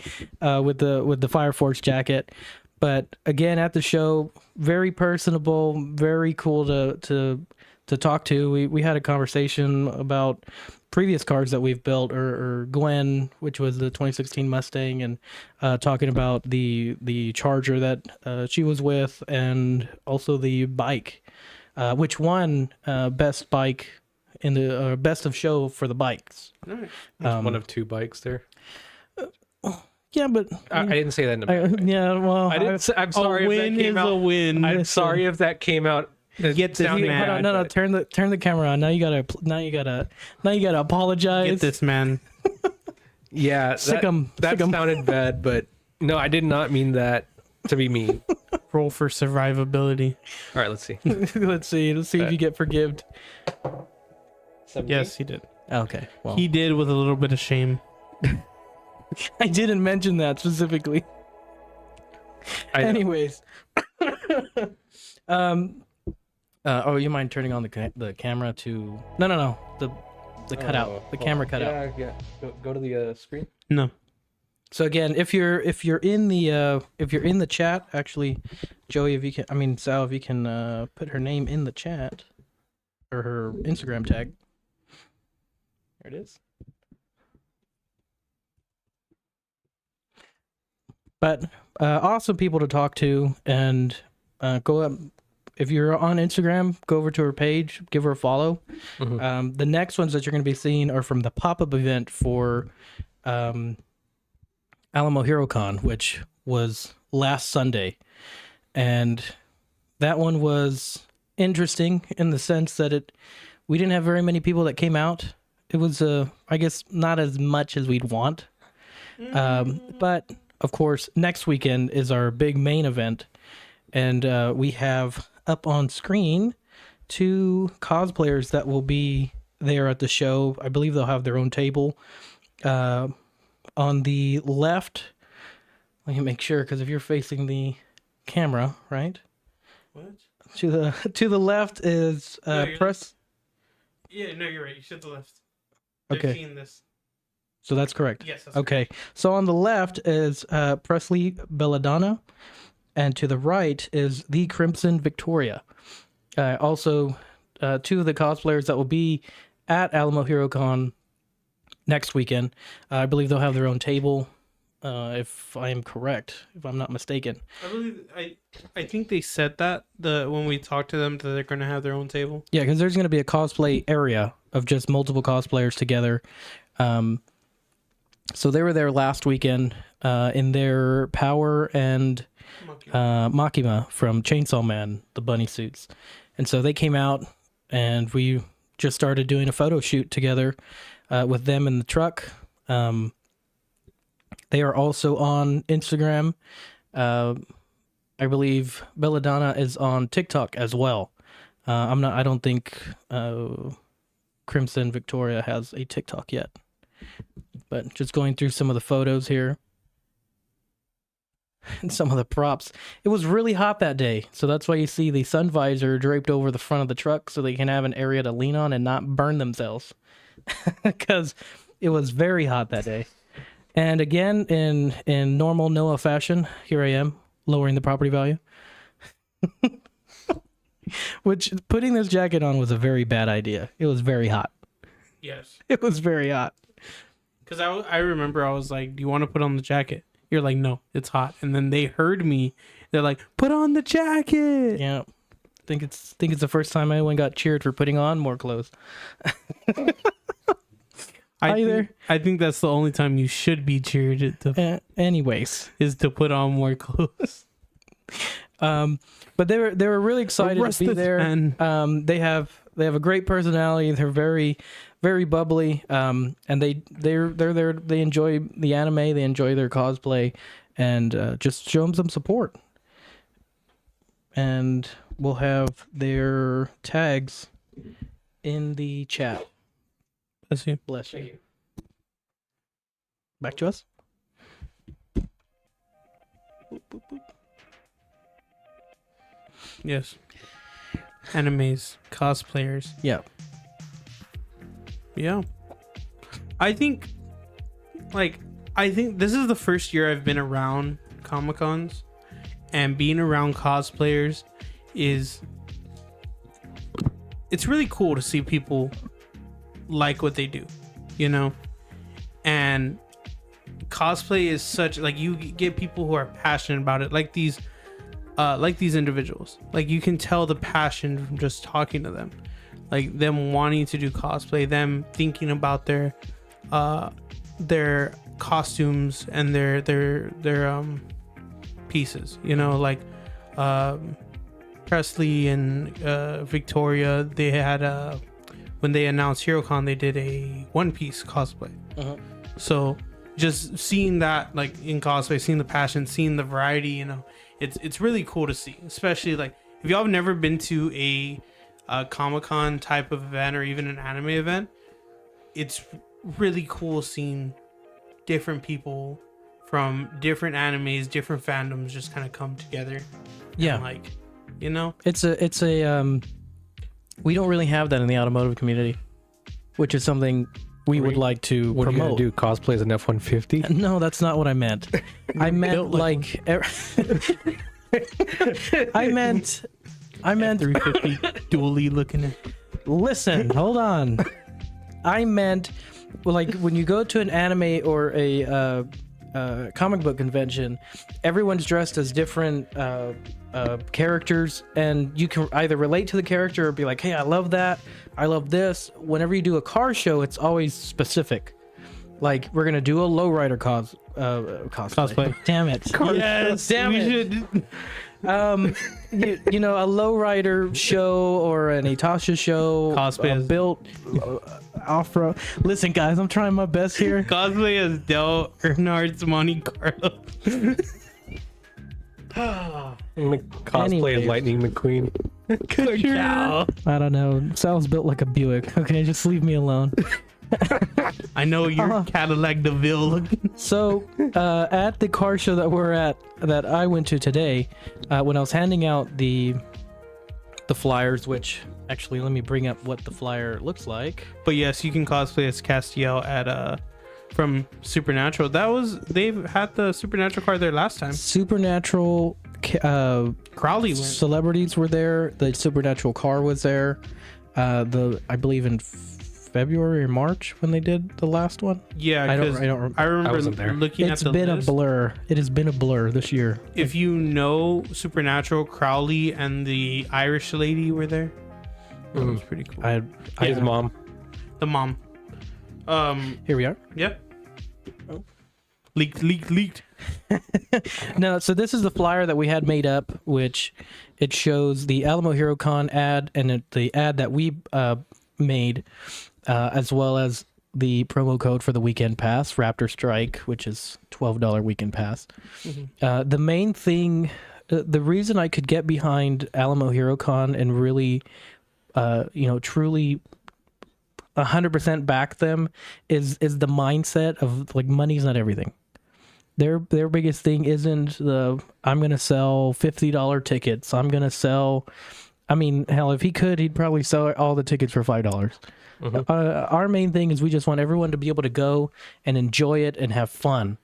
with the Fire Force jacket. But again, at the show, very personable, very cool to talk to. We had a conversation about previous cars that we've built, or Gwen, which was the 2016 Mustang, and talking about the Charger that she was with, and also the bike, which won best bike in the best of show for the bikes. Nice. One of two bikes there. Yeah, but I didn't say that in the yeah, well, I'm sorry if that came out. A win. I'm sorry if that came out. Get this man. Hold on, no, turn the camera on. Now you gotta apologize. Get this man. Yeah, Sick 'em. That sounded bad, but no, I did not mean that to be mean. Roll for survivability. All right, let's see. Let's see if you get forgived. 17? Yes, he did. Okay, well, He did with a little bit of shame. I didn't mention that specifically. Anyways, oh, you mind turning on the camera to? No, the cutout, the camera cutout. Yeah. Go to the screen. No. So again, if you're in the chat, actually, Joey, Sal, if you can put her name in the chat or her Instagram tag. There it is. But awesome people to talk to, and go up. If you're on Instagram, go over to her page, give her a follow. Mm-hmm. The next ones that you're going to be seeing are from the pop-up event for Alamo HeroCon, which was last Sunday. And that one was interesting in the sense that we didn't have very many people that came out. It was, I guess, not as much as we'd want. But, of course, next weekend is our big main event. And we have up on screen 2 cosplayers that will be there at the show. I believe they'll have their own table. On the left, let me make sure, because if you're facing the camera, right? What? To the left is press. Yeah, no, you're right. You should the left. Okay. They've seen this. So that's correct. Yes. That's Okay. correct. So on the left is Presley Belladonna, and to the right is the Crimson Victoria. Also, 2 of the cosplayers that will be at Alamo HeroCon next weekend. I believe they'll have their own table, if I am correct, if I'm not mistaken. I think they said that when we talked to them that they're going to have their own table. Yeah, because there's going to be a cosplay area of just multiple cosplayers together. So they were there last weekend in their Power and Makima from Chainsaw Man, the bunny suits. And so they came out and we just started doing a photo shoot together with them in the truck. They are also on Instagram. I believe Belladonna is on TikTok as well. I don't think Crimson Victoria has a TikTok yet. But just going through some of the photos here and some of the props. It was really hot that day, so that's why you see the sun visor draped over the front of the truck so they can have an area to lean on and not burn themselves. Because it was very hot that day. And again, in normal Noah fashion, here I am, lowering the property value. Which, putting this jacket on was a very bad idea. It was very hot. Yes. It was very hot. Because I remember I was like, do you want to put on the jacket? You're like, no, it's hot. And then they heard me. They're like, put on the jacket. Yeah. Think it's the first time anyone got cheered for putting on more clothes. I think that's the only time you should be cheered Anyways, is to put on more clothes. But they were really excited to be there. They have a great personality. They're very, very bubbly. And they're there. They enjoy the anime. They enjoy their cosplay, and just show them some support. And we'll have their tags in the chat. Bless you. Bless you. Back to us. Boop, boop, boop. Yes. Animes, cosplayers. Yeah. Yeah. I think this is the first year I've been around Comic-Cons, and being around cosplayers it's really cool to see people like what they do, you know? And cosplay is such, like, you get people who are passionate about it, like these individuals. Like, you can tell the passion from just talking to them, like them wanting to do cosplay, them thinking about their costumes and their pieces, you know, like Presley and Victoria, they had when they announced HeroCon, they did a One Piece cosplay. So just seeing that, like, in cosplay, seeing the passion, seeing the variety, you know, it's really cool to see. Especially, like, if y'all have never been to a Comic-Con type of event or even an anime event, it's really cool seeing different people from different animes, different fandoms just kind of come together. Yeah. And, like, you know, It's a we don't really have that in the automotive community, which is something we would like to What are you promote. gonna do? Cosplay as an F-150? No, that's not what I meant. I meant like I meant 350 dually looking at. listen, hold on. I meant like when you go to an anime or a comic book convention, everyone's dressed as different characters, and you can either relate to the character or be like, hey, I love that, I love this. Whenever you do a car show, it's always specific. Like, we're gonna do a lowrider cosplay. Damn it. Yes, Damn we it. should. You know, a lowrider show or an Itasha show, Cosplay built off-road. Listen, guys, I'm trying my best here. Cosplay as Del Earnhardt's Monte Carlo. Cosplay Anyway. as Lightning McQueen. Good cow. I don't know. Sal's built like a Buick. Okay, just leave me alone. I know you're Cadillac DeVille looking. So, at the car show that I went to today, when I was handing out the flyers, which actually, let me bring up what the flyer looks like. But yes, you can cosplay as Castiel at from Supernatural. They've had the Supernatural card there last time. Supernatural Crowley went. celebrities were there. The Supernatural car was there. I believe in February or March when they did the last one. Yeah, I don't 'cause remember. I remember wasn't there. looking It's at the been list. a blur. It has been a blur this year. If you know Supernatural, Crowley and the Irish lady were there. That was pretty cool. His mom. The mom. Here we are. Yep. Leaked. No, so this is the flyer that we had made up, which it shows the Alamo Hero Con ad and the ad that we made, as well as the promo code for the weekend pass, RaptorStrike, which is $12 weekend pass. The main thing, the reason I could get behind Alamo Hero Con and really, truly 100% back them is the mindset of like money's not everything. Their biggest thing isn't I'm gonna sell $50 tickets. I'm gonna sell. I mean, hell, if he could, he'd probably sell all the tickets for $5. Our main thing is we just want everyone to be able to go and enjoy it and have fun.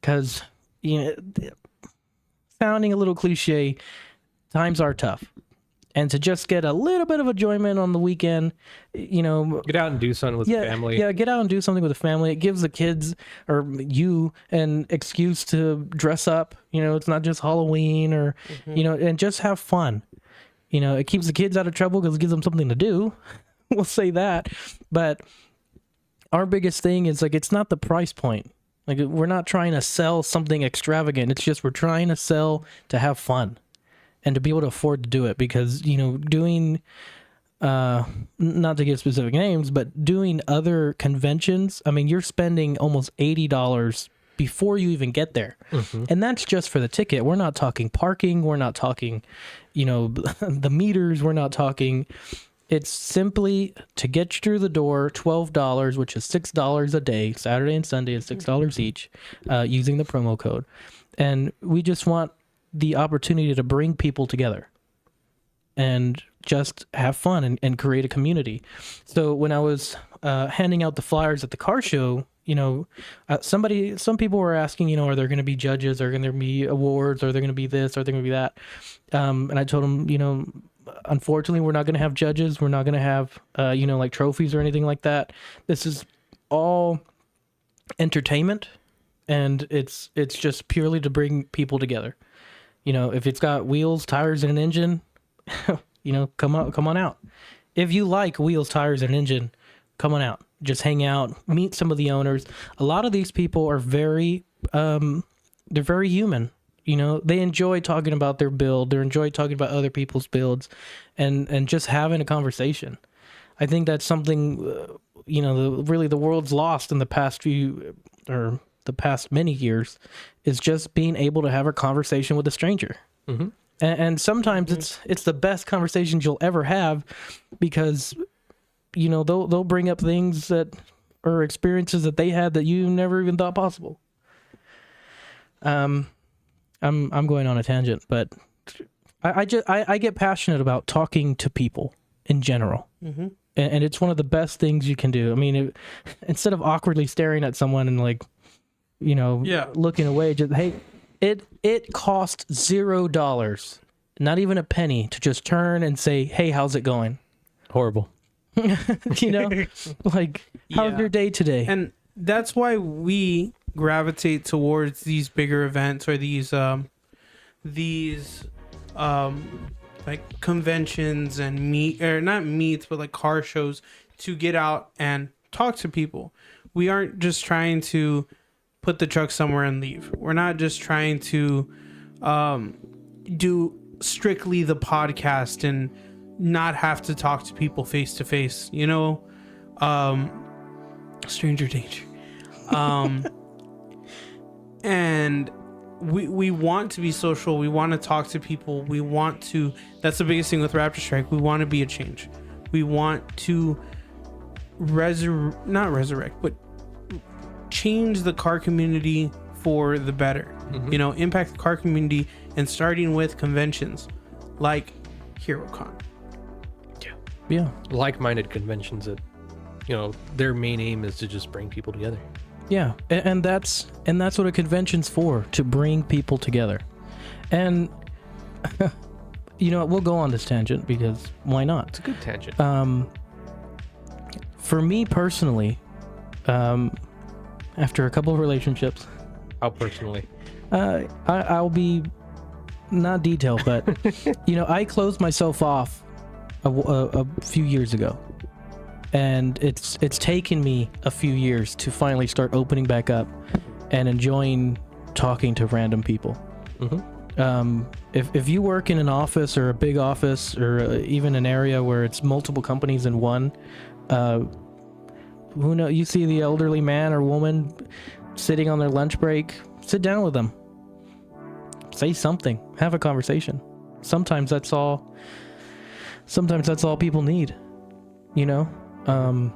Because, sounding a little cliche, times are tough. And to just get a little bit of enjoyment on the weekend, Get out and do something with family. Yeah, get out and do something with the family. It gives the kids or you an excuse to dress up. It's not just Halloween or, and just have fun. It keeps the kids out of trouble because it gives them something to do. We'll say that. But our biggest thing is like, it's not the price point. Like, we're not trying to sell something extravagant. It's just we're trying to sell to have fun and to be able to afford to do it, because, doing, not to give specific names, but doing other conventions, I mean, you're spending almost $80 before you even get there. And that's just for the ticket. We're not talking parking. We're not talking, the meters. We're not talking. It's simply to get you through the door, $12, which is $6 a day. Saturday and Sunday is $6 each, using the promo code. And we just want the opportunity to bring people together and just have fun and create a community. So when I was handing out the flyers at the car show, some people were asking, are there going to be judges? Are there going to be awards? Are there going to be this? Are there going to be that? And I told them, unfortunately, we're not going to have judges. We're not going to have, like trophies or anything like that. This is all entertainment, and it's just purely to bring people together. If it's got wheels, tires, and an engine, come on out. If you like wheels, tires, and engine, come on out. Just hang out, meet some of the owners. A lot of these people are very, they're very human. They enjoy talking about their build. They enjoy talking about other people's builds, and just having a conversation. I think that's something, really the world's lost in the past the past many years, is just being able to have a conversation with a stranger. And sometimes it's the best conversations you'll ever have, because they'll bring up things that or experiences that they had that you never even thought possible. I'm going on a tangent, but I get passionate about talking to people in general. Mm-hmm. And it's one of the best things you can do. I mean, instead of awkwardly staring at someone and like, looking away, just, hey, it cost $0, not even a penny, to just turn and say, hey, how's it going? Horrible. Like, how's your day today? And that's why we gravitate towards these bigger events or these like conventions and not meets, but like car shows, to get out and talk to people. We aren't just trying to put the truck somewhere and leave. We're not just trying to do strictly the podcast and not have to talk to people face to face, stranger danger. And we want to be social. We want to talk to people. That's the biggest thing with RaptorStrike. We want to be a change. We want to not resurrect, but change the car community for the better. Mm-hmm. Impact the car community, and starting with conventions like HeroCon. Yeah. Like-minded conventions that, their main aim is to just bring people together. Yeah, and that's what a convention's for, to bring people together. And we'll go on this tangent because why not? It's a good tangent. For me personally, after a couple of relationships, How personally? I'll be not detailed, but I closed myself off a few years ago. And it's taken me a few years to finally start opening back up and enjoying talking to random people. Mm-hmm. If you work in an office or a big office or even an area where it's multiple companies in one, who knows? You see the elderly man or woman sitting on their lunch break, sit down with them, say something, have a conversation. Sometimes that's all people need, and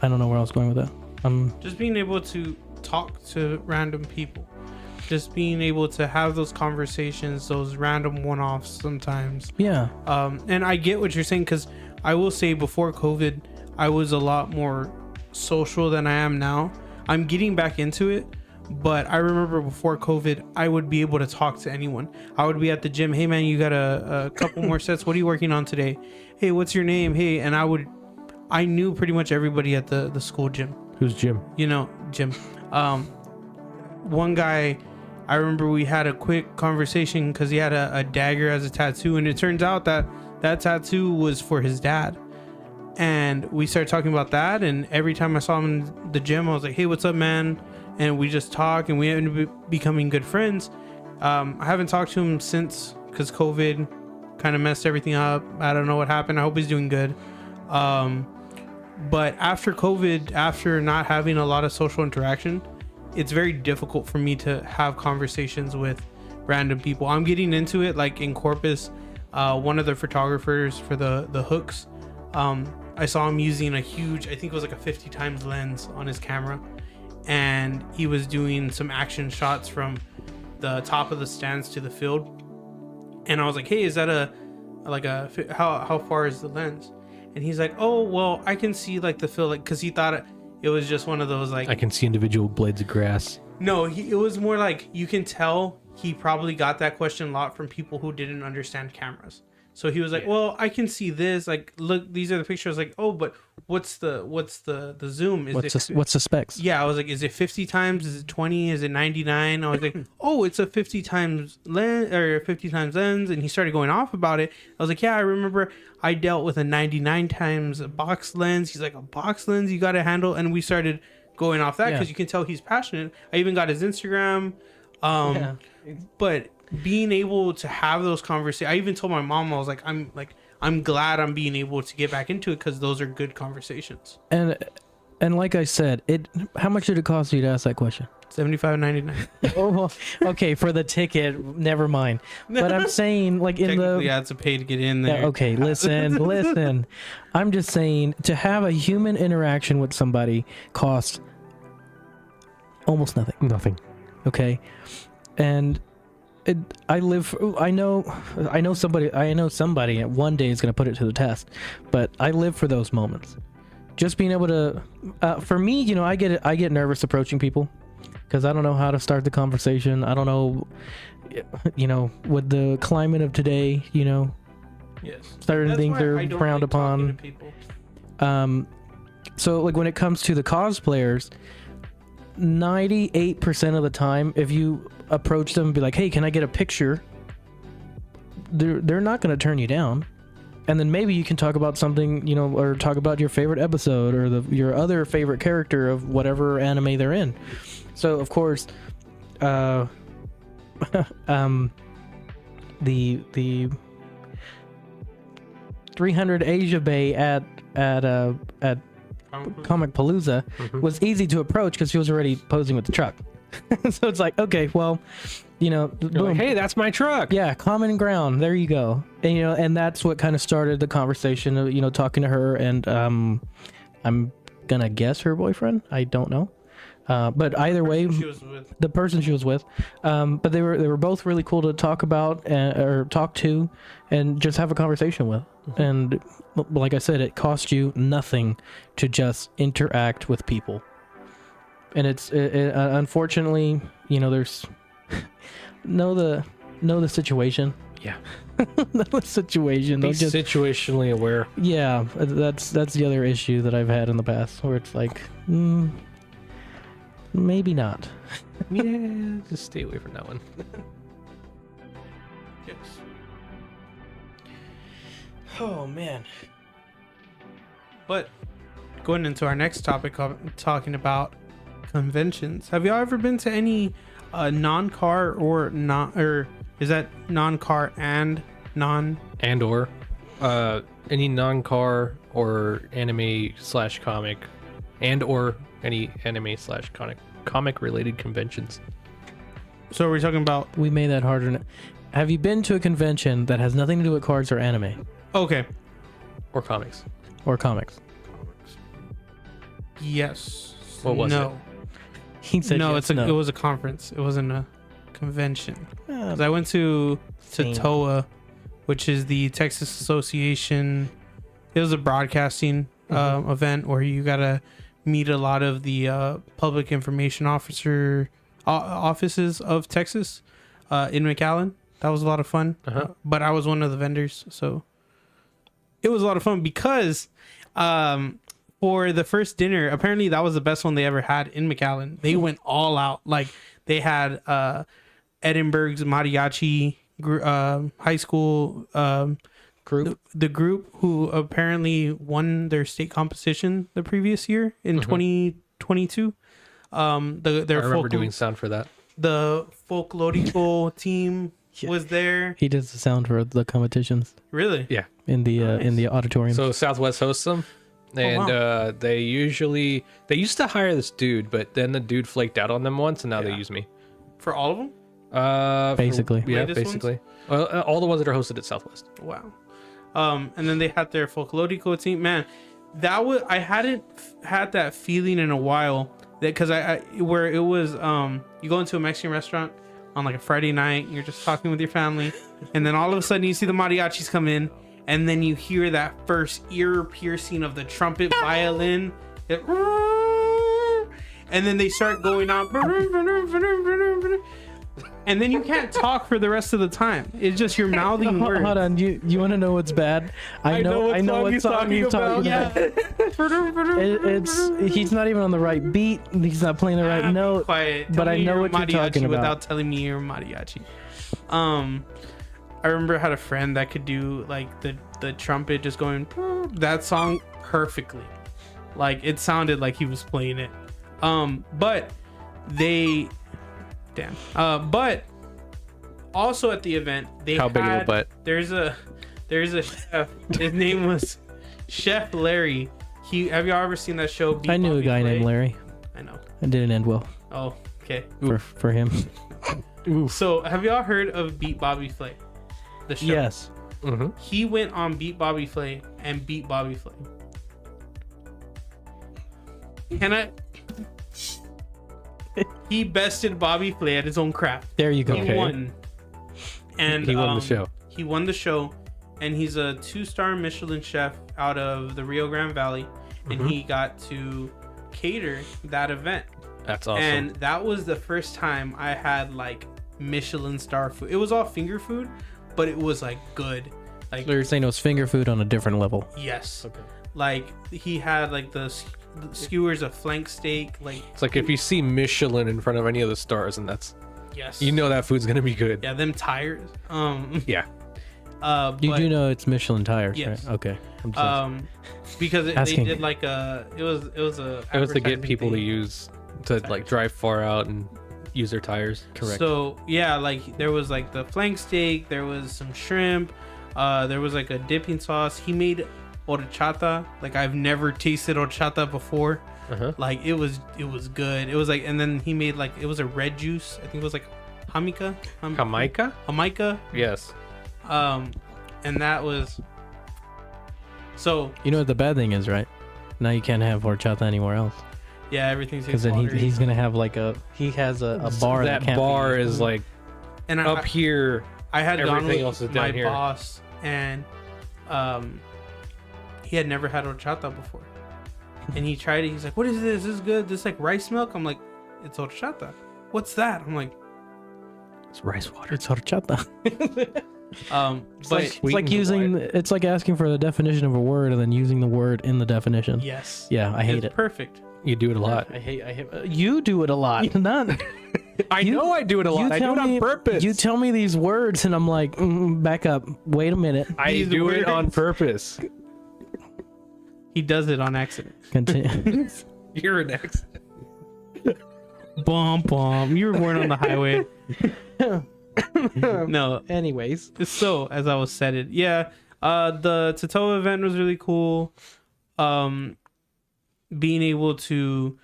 I don't know where I was going with that. Just being able to talk to random people, just being able to have those conversations, those random one-offs sometimes. Yeah. And I get what you're saying, because I will say before COVID, I was a lot more social than I am now. I'm getting back into it, but I remember before COVID, I would be able to talk to anyone. I would be at the gym. Hey man, you got a couple more sets. What are you working on today? Hey, what's your name? Hey, and I knew pretty much everybody at the school gym. Who's Jim? Jim. One guy, I remember we had a quick conversation because he had a dagger as a tattoo, and it turns out that tattoo was for his dad. And we started talking about that, and every time I saw him in the gym, I was like, hey, what's up, man? And we just talk, and we ended up becoming good friends. I haven't talked to him since because COVID kind of messed everything up. I don't know what happened. I hope he's doing good. But after COVID, after not having a lot of social interaction, it's very difficult for me to have conversations with random people. I'm getting into it, like in Corpus, one of the photographers for the hooks, I saw him using a huge, I think it was like a 50 times lens on his camera, and he was doing some action shots from the top of the stands to the field. And I was like, hey, is that how far is the lens? And he's like, oh, well, I can see like the field, like, because he thought it was just one of those, like, I can see individual blades of grass. No, it was more like, you can tell he probably got that question a lot from people who didn't understand cameras. So he was like, well, I can see this. Like, look, these are the pictures. Like, oh, but what's the zoom? What's the specs? Yeah, I was like, is it 50 times? Is it 20? Is it 99? I was like, oh, it's a 50 times lens or 50 times lens. And he started going off about it. I was like, yeah, I remember I dealt with a 99 times box lens. He's like, a box lens you got to handle. And we started going off that because you can tell he's passionate. I even got his Instagram. But being able to have those conversations, I even told my mom, I was like, I'm glad I'm being able to get back into it because those are good conversations. And like I said, how much did it cost you to ask that question? $75.99. Oh, well, okay, for the ticket, never mind. But I'm saying, like, in the yeah, it's a pay to get in there. Yeah, okay, listen. I'm just saying, to have a human interaction with somebody costs Almost nothing. Nothing. Okay, and I know somebody one day is going to put it to the test, but I live for those moments. Just being able to, for me, you know, I get nervous approaching people because I don't know how to start the conversation. I don't know, you know, with the climate of today, you know, Yes. certain That's things why are I don't frowned like talking upon. to people. So like when it comes to the cosplayers, 98% of the time, if you approach them and be like, hey, can I get a picture? They're not going to turn you down. And then maybe you can talk about something, you know, or talk about your favorite episode or your other favorite character of whatever anime they're in. So of course, the 300 Asia Bay at Comic Palooza was easy to approach because she was already posing with the truck. So it's like, okay, well, you know, You're boom. like, hey, that's my truck. Yeah, common ground. There you go. And you know, and that's what kind of started the conversation of, you know, talking to her and I'm gonna guess her boyfriend. I don't know. But either way, She was with. the person she was with, but they were both really cool to talk about or talk to and just have a conversation with. And like I said, it costs you nothing to just interact with people. And it's unfortunately, you know, there's know the situation. Yeah. Know the situation. Be Don't just, situationally aware. yeah, that's the other issue that I've had in the past where it's like, maybe not. Yeah, just stay away from that one. Yes. Oh man. But going into our next topic, talking about conventions. Have y'all ever been to any non-car or not, or is that non-car and non? And or any non-car or anime / comic, and or any anime / comic related conventions. So we're talking about. We made that harder. Have you been to a convention that has nothing to do with cards or anime Okay. Or comics. or comics? Yes. What was no. He said No, yes, it was a conference. It wasn't a convention. Uh, 'Cause I went to Same. TOA, which is the Texas Association. It was a broadcasting event where you gotta meet a lot of the public information offices of Texas in McAllen. That was a lot of fun. But I was one of the vendors, so it was a lot of fun because for the first dinner, apparently that was the best one they ever had in McAllen. They went all out. Like they had Edinburgh's mariachi high school Group. the group who apparently won their state competition the previous year in 2022. I remember doing sound for that. The folklorico team was there. he does the sound for the competitions Really? Yeah. in the auditorium. So Southwest hosts them, and they used to hire this dude, but then the dude flaked out on them once, and now they use me. For all of them? Basically. Yeah, Latest basically. All the ones that are hosted at Southwest. Wow. And then they had their folklorico team. Man, I hadn't had that feeling in a while. That because where it was you go into a Mexican restaurant on like a Friday night, you're just talking with your family, and then all of a sudden you see the mariachis come in, and then you hear that first ear piercing of the trumpet violin, and then they start going on, and then you can't talk for the rest of the time. It's just you're mouthing words. Hold on, you want to know what's bad? I know what song he's talking about. He's not even on the right beat. He's not playing the right note. Quiet. But I know what you're talking about. Without telling me you're mariachi. I remember I had a friend that could do like the trumpet just going that song perfectly. Like it sounded like he was playing it. But also at the event they How big of a butt? There's a chef. His name was Chef Larry. Have y'all ever seen that show? I knew a guy named Larry. I know. It didn't end well Oh, okay. for him. So have y'all heard of Beat Bobby Flay? The show. Yes. Mm-hmm. He went on Beat Bobby Flay and beat Bobby Flay. Can I? he bested Bobby Flay at his own craft. There you go. He won. And He won the show. He won the show, and he's a 2-star Michelin chef out of the Rio Grande Valley, and he got to cater that event. That's awesome. And that was the first time I had like Michelin star food. It was all finger food, but it was like good. Like, So you're saying it was finger food on a different level. yes. Okay. Like he had like the skewers of flank steak. Like, It's like if you see Michelin in front of any of the stars, and that's, yes, you know, that food's gonna be good. yeah, them tires. Yeah. You But, do know it's Michelin tires, Yes. right? Okay. I'm just because they Asking. did like it was It was to get advertising people to thing. use to like drive far out and use their tires. correct. So yeah, like there was like the flank steak, there was some shrimp, there was like a dipping sauce. He made horchata. Like I've never tasted horchata before. Uh-huh. Like it was good. It was like, and then he made like, it was a red juice. I think it was like Jamaica. Jamaica? Yes. And that was so You know what the bad thing is, right? Now you can't have horchata anywhere else yeah, everything's because then he's gonna have like a bar That can't bar be, is like and up here. I had gone Everything with else is my down here. boss, and he had never had horchata before, and he tried it. He's like, "What is this? This is good. This is like rice milk." I'm like, "It's horchata. What's that?" I'm like, It's rice water. It's horchata. but It's like using. It's like asking for the definition of a word and then using the word in the definition. yes, Yeah, I hate it's it. perfect. You do it a lot. I hate. You do it a lot. Not. I know I do it a lot. I do it on purpose. You tell me these words and I'm like, back up. Wait a minute. I These do it on words. purpose. He does it on accident. Continue. You're an ex. Bum bum. You were born on the highway. No. Anyways, So as I was said it, yeah. The Tatoa event was really cool. Being able to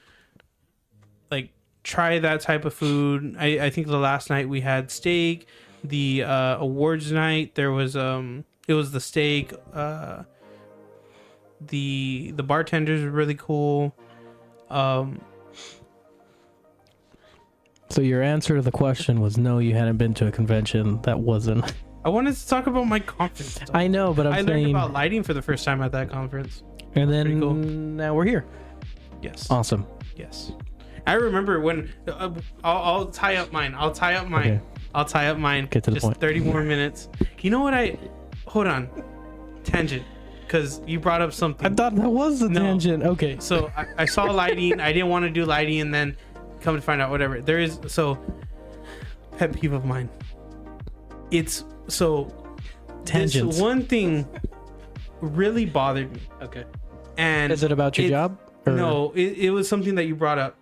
like try that type of food. I think the last night we had steak. The awards night there was it was the steak. The bartenders were really cool. so your answer to the question was no, you hadn't been to a convention that wasn't. I wanted to talk about my conference. Though. I know, but I I'm learned saying. about lighting for the first time at that conference. And then Pretty cool. now we're here. Yes. Awesome. Yes. I remember when I'll tie up mine. I'll tie up mine. Okay. I'll tie up mine. Get to the Just point. 30 more minutes. You know what hold on. Tangent. Because you brought up something. I thought that was the No. tangent. Okay. So I saw lighting. I didn't want to do lighting, and then come to find out, whatever. There is pet peeve of mine. It's so Tangents. This one thing really bothered me. Okay. And Is it about your job? Or- No, it was something that you brought up,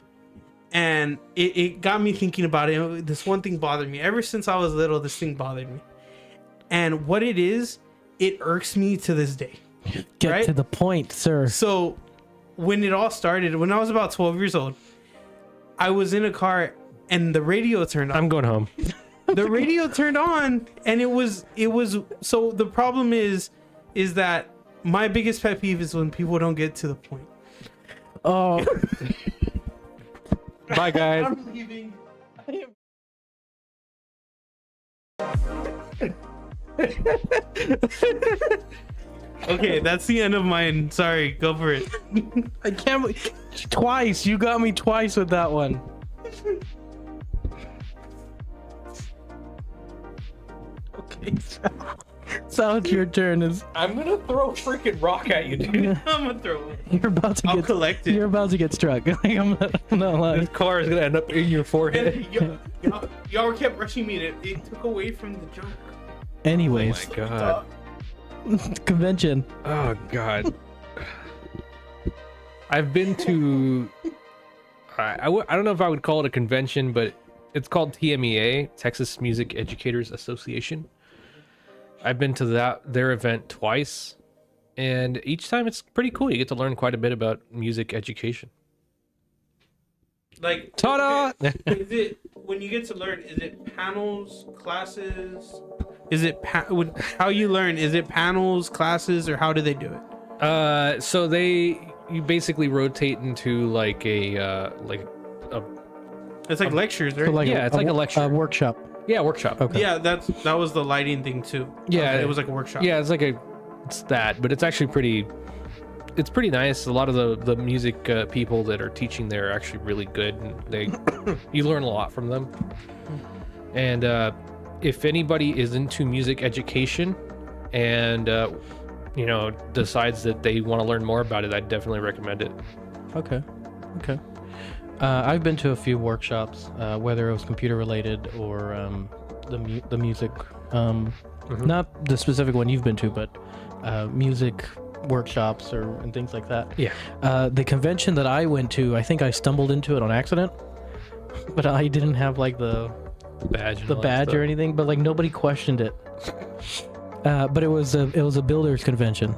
and it got me thinking about it. This one thing bothered me ever since I was little. This thing bothered me, and what it is, it irks me to this day. Get right? to the point, sir. So when it all started, when I was about 12 years old, I was in a car and the radio turned on. I'm going home. The radio turned on, and it was so the problem is that my biggest pet peeve is when people don't get to the point. Oh. Bye, guys. I'm leaving. Okay, that's the end of mine. Sorry, go for it. I can't believe twice. You got me twice with that one. Okay, so it's your turn. I'm gonna throw a freaking rock at you, dude. I'm gonna throw it. You're about to I'll get collect it. You're about to get struck. Like, I'm not lying. This car is gonna end up in your forehead. Y'all kept rushing me, and it took away from the joke. Anyways, Oh my god. convention. Oh god. I've been to. I don't know if I would call it a convention, but it's called TMEA, Texas Music Educators Association. I've been to their event twice, and each time it's pretty cool. You get to learn quite a bit about music education. Like, Ta-da! is it when you get to learn? Is it panels, classes? Is it how you learn? Is it panels, classes, or how do they do it? So you basically rotate into like a It's like lectures, right? So like Yeah, it's like a lecture. A workshop. Yeah, workshop. Okay. Yeah, that was the lighting thing too. Yeah, it was like a workshop. Yeah, it's that, but it's actually it's pretty nice. A lot of the music people that are teaching there are actually really good, and you learn a lot from them. And if anybody is into music education and decides that they want to learn more about it, I'd definitely recommend it. Okay. I've been to a few workshops, whether it was computer related or the music. Not the specific one you've been to, but music workshops and things like that. Yeah. The convention that I went to, I think I stumbled into it on accident, but I didn't have like the badge or anything. But like nobody questioned it. But it was a builders convention.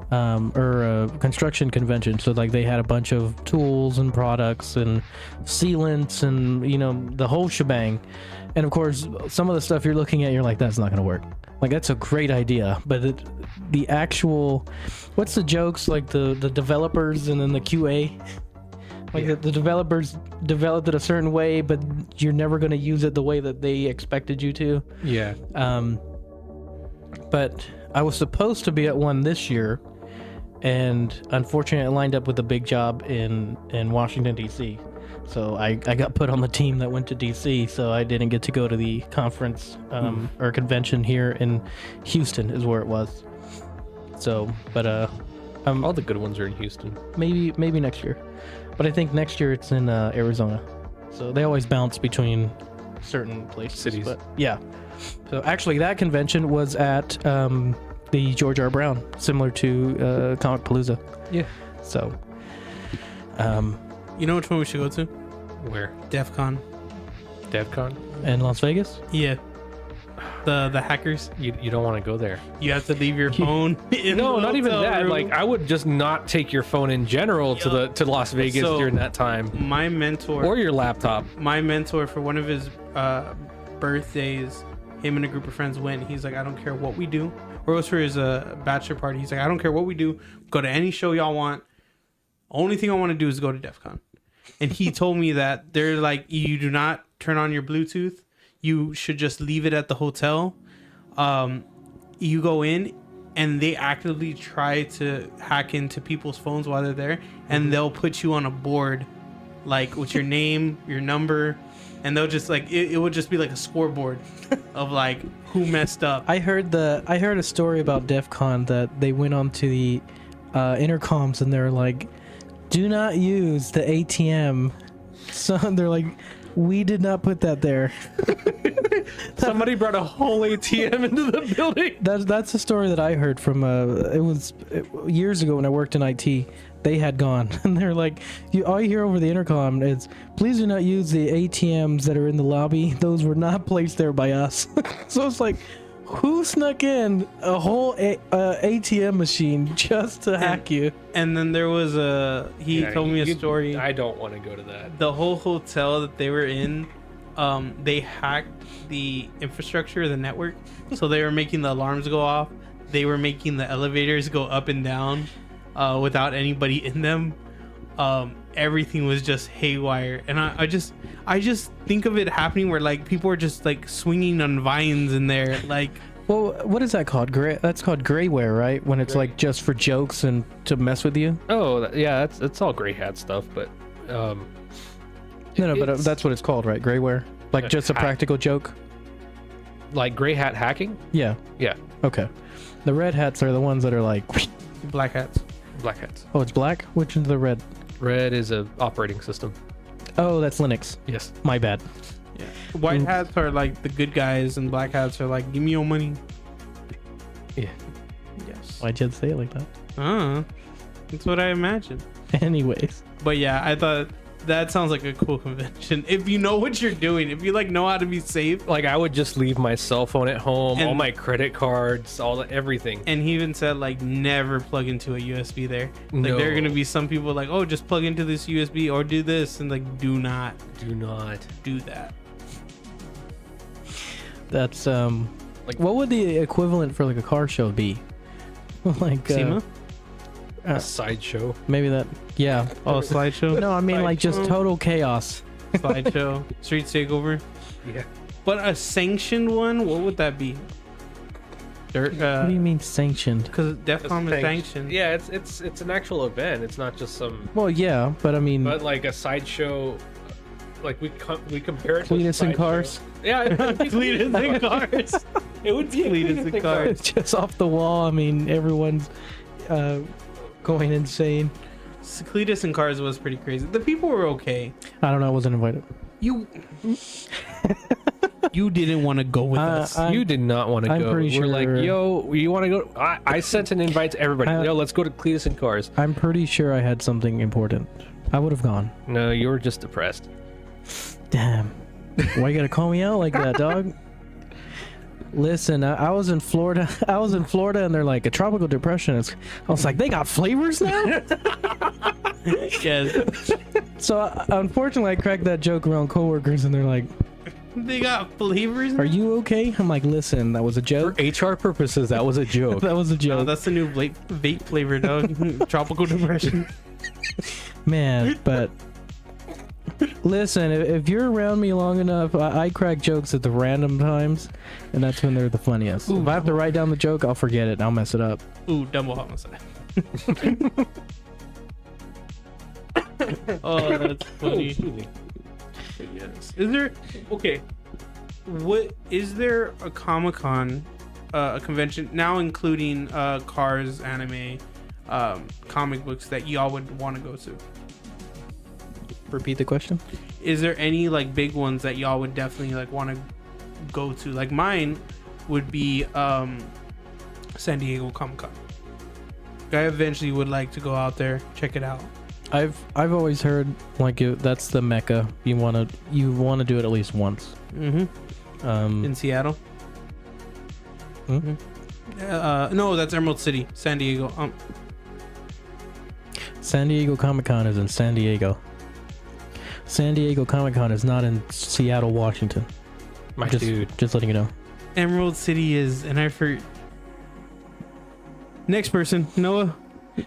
Or a construction convention. So like they had a bunch of tools and products and sealants and the whole shebang. And of course, some of the stuff you're looking at, you're like, that's not gonna work. Like that's a great idea, but the actual, what's the jokes, like the developers and then the QA, like the developers developed it a certain way, but you're never gonna use it the way that they expected you to. Yeah. But I was supposed to be at one this year, and unfortunately I lined up with a big job in Washington, D.C. So I got put on the team that went to D.C., so I didn't get to go to the conference or convention here in Houston is where it was. So, but all the good ones are in Houston. Maybe next year. But I think next year it's in Arizona. So they always bounce between certain places. Cities. But yeah. So actually that convention was at the George R. Brown, similar to Comic Palooza. Yeah. So You know which one we should go to? Where? DEF CON. in Las Vegas? Yeah. The hackers. You don't want to go there. You have to leave your phone in No, the not even hotel that. room. Like I would just not take your phone in general to Las Vegas So, during that time, my mentor or your laptop. my mentor for one of his birthdays, him and a group of friends went. He's like, I don't care what we do. Or it was for his bachelor party. He's like, I don't care what we do. Go to any show y'all want. Only thing I want to do is go to DEF CON. And he told me that they're like, you do not turn on your Bluetooth. You should just leave it at the hotel. You go in and they actively try to hack into people's phones while they're there. And they'll put you on a board, like with your name, your number. And they'll just like, it would just be like a scoreboard of like who messed up. I heard a story about DEF CON that they went on to the intercoms and they're like, do not use the ATM. So they're like, we did not put that there. Somebody brought a whole ATM into the building. That's the story that I heard from years ago when I worked in IT. They had gone and they're like, all you hear over the intercom is, please do not use the ATMs that are in the lobby. Those were not placed there by us. So it's like, who snuck in a whole ATM machine just to hack you? And then there was he told me a story. I don't want to go to that. The whole hotel that they were in, they hacked the infrastructure, the network. So they were making the alarms go off. They were making the elevators go up and down without anybody in them. Everything was just haywire. And I just think of it happening where like people are just like swinging on vines in there. Like, Well, what is that called? That's called grayware, right? When it's like just for jokes and to mess with you. Oh, yeah, that's all gray hat stuff, but No, but that's what it's called, right? Grayware, like just a practical joke. like gray hat hacking. Yeah. Yeah, Okay. The red hats are the ones that are like, black hats. black hats. oh, it's black. Which is the red? Red is a operating system. Oh, that's Linux. Yes. My bad. Yeah. White hats are like the good guys, and black hats are like, give me your money. Yeah. Yes. Why'd you say it like that? That's what I imagined. Anyways. But yeah, I thought that sounds like a cool convention. If you know what you're doing, if you like know how to be safe. Like I would just leave my cell phone at home, And- all my credit cards, everything. And he even said like never plug into a USB there. Like No. there are gonna be some people like, oh, just plug into this USB or do this, and like do not Do not. do that. That's like, what would the equivalent for like a car show be? Like SEMA? A sideshow. maybe that. Yeah. Oh, slideshow. No, I mean like just total chaos. slideshow, street takeover. Yeah. But a sanctioned one, what would that be? What do you mean sanctioned? Because DEFCON is sanctioned. Yeah, it's an actual event. It's not just some. Well, yeah, but I mean, But like a sideshow, like we compare it to Cletus and Cars. Yeah, Cletus and Cars. It would be Cletus and Cars. It's just off the wall. I mean, everyone's going insane. Cletus and Cars was pretty crazy. The people were okay. I don't know. I wasn't invited. You didn't want to go with us. You did not want to I'm go. pretty We're like, sure- yo, you want to go? I sent an invite to everybody. Yo, let's go to Cletus and Cars. I'm pretty sure I had something important. I would have gone. No, you were just depressed. Damn. Why you gotta call me out like that, dog? Listen, I was in Florida. And they're like a tropical depression. I was like, they got flavors now. Yes. So unfortunately, I cracked that joke around coworkers, and they're like, They got flavors. "Are you okay?" I'm like, "Listen, that was a For joke. HR purposes, that was a joke. That was a No, joke, that's the new vape flavor, dog. Tropical depression. man." But listen, if you're around me long enough, I crack jokes at the random times, and that's when they're the funniest. Ooh. If I have to write down the joke, I'll forget it. And I'll mess it up. Ooh, double homicide. Oh, that's funny. Yes. Is there a Comic-Con, a convention now including cars, anime, comic books that y'all would want to go to? Repeat the question. Is there any like big ones that y'all would definitely like want to go to? Like mine would be San Diego Comic-Con. I eventually would like to go out there, check it out. I've always heard like that's the mecca. You want to do it at least once. Mm-hmm. In Seattle. Hmm? No, that's Emerald City, San Diego. San Diego Comic-Con is in San Diego. San Diego Comic-Con is not in Seattle, Washington. My dude. Just letting you know. Emerald City is, and I forget. Next person, Noah.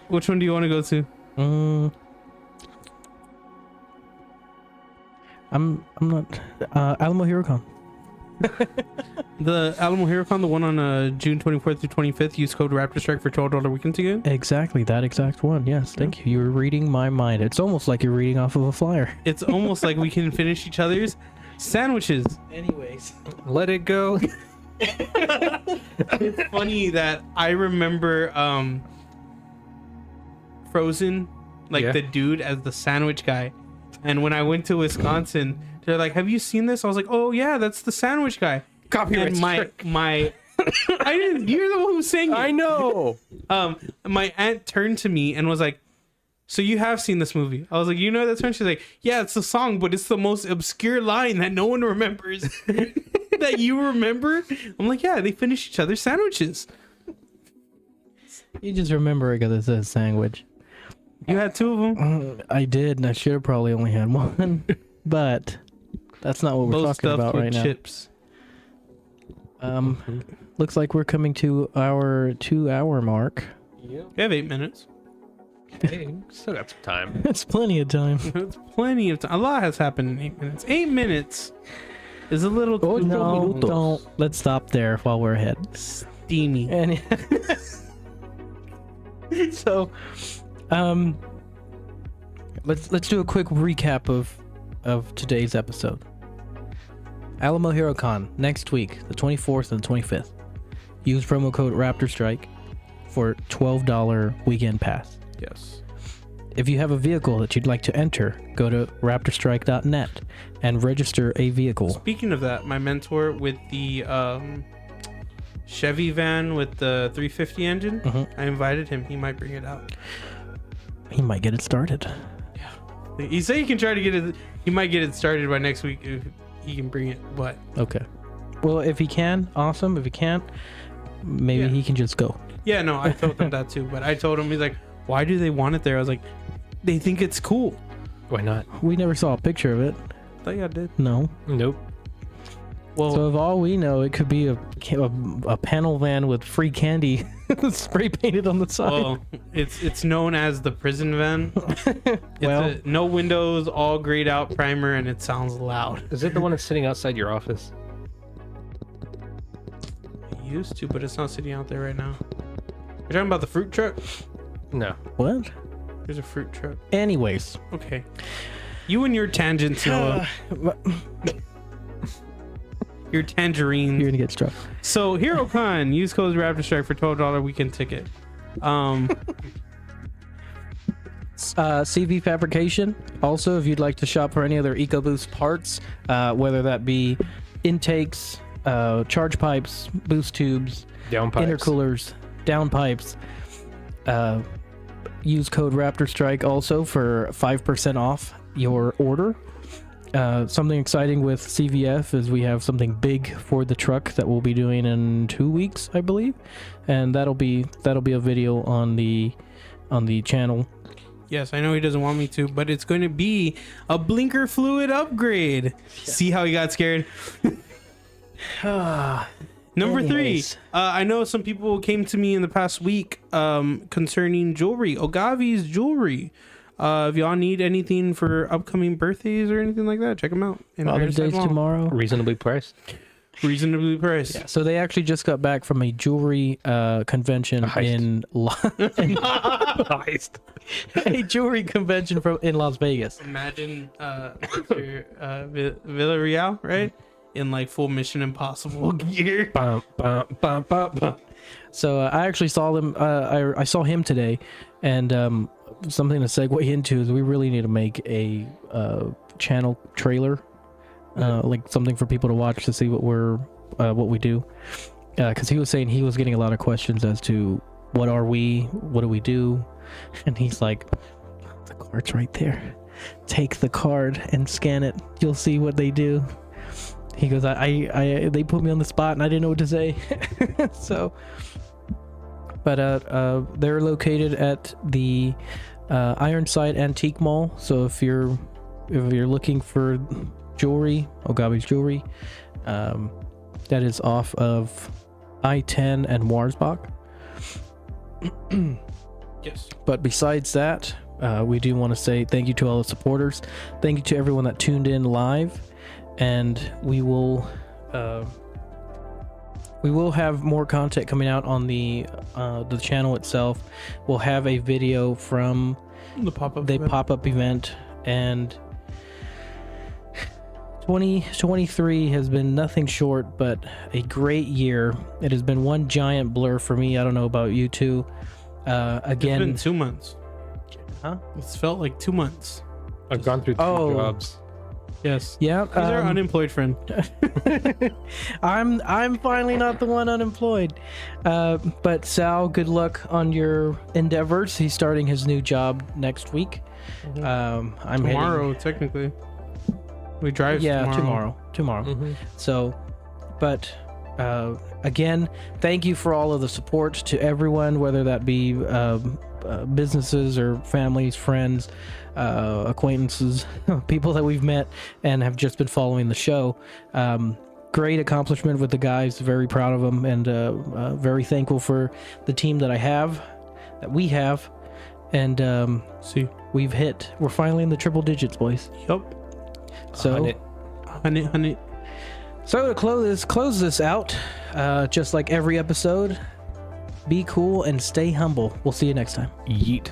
Which one do you want to go to? I'm not Alamo HeroCon. The Alamo HeroCon, the one on June 24th through 25th. Use code RaptorStrike for $12 weekend ticket. Exactly, that exact one. Yes, thank you. You were reading my mind. It's almost like you're reading off of a flyer. It's almost like we can finish each other's sandwiches. Anyways, Let it go. It's funny that I remember Frozen, like Yeah. the dude as the sandwich guy. And when I went to Wisconsin, they're like, "Have you seen this?" I was like, "Oh yeah, that's the sandwich guy." Copyright And strike. my I didn't. You're the one who's saying it. I know. My aunt turned to me and was like, "So you have seen this movie?" I was like, "You know that song?" She's like, "Yeah, it's a song, but it's the most obscure line that no one remembers." That you remember? I'm like, "Yeah, they finish each other's sandwiches." you just remember it because it says sandwich. You had two of them. I did, and I should have probably only had one, but that's not what we're Both talking stuffed about with right chips. now. Looks like we're coming to our 2-hour mark. Yep. We have 8 minutes. Hey, still got some time. That's plenty of time. That's plenty of time. A lot has happened in 8 minutes. 8 minutes is a little Oh too no! Don't. Let's stop there while we're ahead. steamy. And so, let's do a quick recap of today's episode. Alamo HeroCon next week, the 24th and 25th. Use promo code RaptorStrike for $12 weekend pass. Yes. If you have a vehicle that you'd like to enter, go to RaptorStrike.net and register a vehicle. Speaking of that, my mentor with the Chevy van with the 350 engine, I invited him. He might bring it out. He might get it started. He said he can try to get it. He might get it started by next week if he can bring it. But Okay. Well, if he can, awesome. If he can't, maybe Yeah. he can just go. yeah, no, I told him that too. But I told him, he's like, "Why do they want it there?" I was like, "They think it's cool." Why not? We never saw a picture of it. I thought y'all did. No. Nope. Well, So, of all we know, it could be a panel van with free candy spray painted on the side. well, it's known as the prison van. Well, No windows, all grayed out primer, and it sounds loud. Is it the one that's sitting outside your office? I used to, but it's not sitting out there right now. You're talking about the fruit truck? No. what? There's a fruit truck. Anyways, Okay. You and your tangents, Noah. Your tangerines. you're gonna get struck. So HeroCon, use code RaptorStrike for $12 weekend ticket. CV Fabrication. Also, if you'd like to shop for any other EcoBoost parts, whether that be intakes, charge pipes, boost tubes, Down pipes. intercoolers, downpipes, use code RaptorStrike also for 5% off your order. Something exciting with CVF is we have something big for the truck that we'll be doing in 2 weeks, I believe, and that'll be a video on the channel. Yes, I know he doesn't want me to, but it's going to be a blinker fluid upgrade. See how he got scared? Number 3. Anyways. I know some people came to me in the past week concerning jewelry, Ogavi's jewelry. If y'all need anything for upcoming birthdays or anything like that, check them out. In Father's Day's Ironside Mall. tomorrow. Reasonably priced. Reasonably priced. Yeah, so they actually just got back from a jewelry convention heist. Heist. a jewelry convention in Las Vegas. Imagine Villarreal, right? In like full Mission Impossible gear. Bum, bum, bum, bum, bum. So I actually saw them. I saw him today, and something to segue into is we really need to make a channel trailer, like something for people to watch to see what we do. Because he was saying he was getting a lot of questions as to what are we, what do we do, and he's like, the card's right there. Take the card and scan it. You'll see what they do. He goes, they put me on the spot and I didn't know what to say. So, but they're located at the Ironside Antique Mall. So if you're looking for jewelry, Ogabi's jewelry, that is off of I-10 and Warsbach. Yes. But besides that, we do want to say thank you to all the supporters. Thank you to everyone that tuned in live. And we will have more content coming out on the channel itself. We'll have a video from The pop-up event, and 2023 has been nothing short but a great year. It has been one giant blur for me. I don't know about you two. Again, It's been 2 months. Huh? It's felt like 2 months. I've gone through 2 jobs. Yes. Yeah, He's our unemployed friend. I'm finally not the one unemployed. But Sal, good luck on your endeavors. He's starting his new job next week. I'm Tomorrow, technically. We drive tomorrow. Mhm. So, but again, thank you for all of the support to everyone, whether that be businesses or families, friends, acquaintances, people that we've met and have just been following the show. Great accomplishment with the guys. Very proud of them, and very thankful for the team that we have, and See. we're finally in the triple digits, boys. Yup. So, Honey. so to close this out, just like every episode, be cool and stay humble. We'll see you next time. Yeet.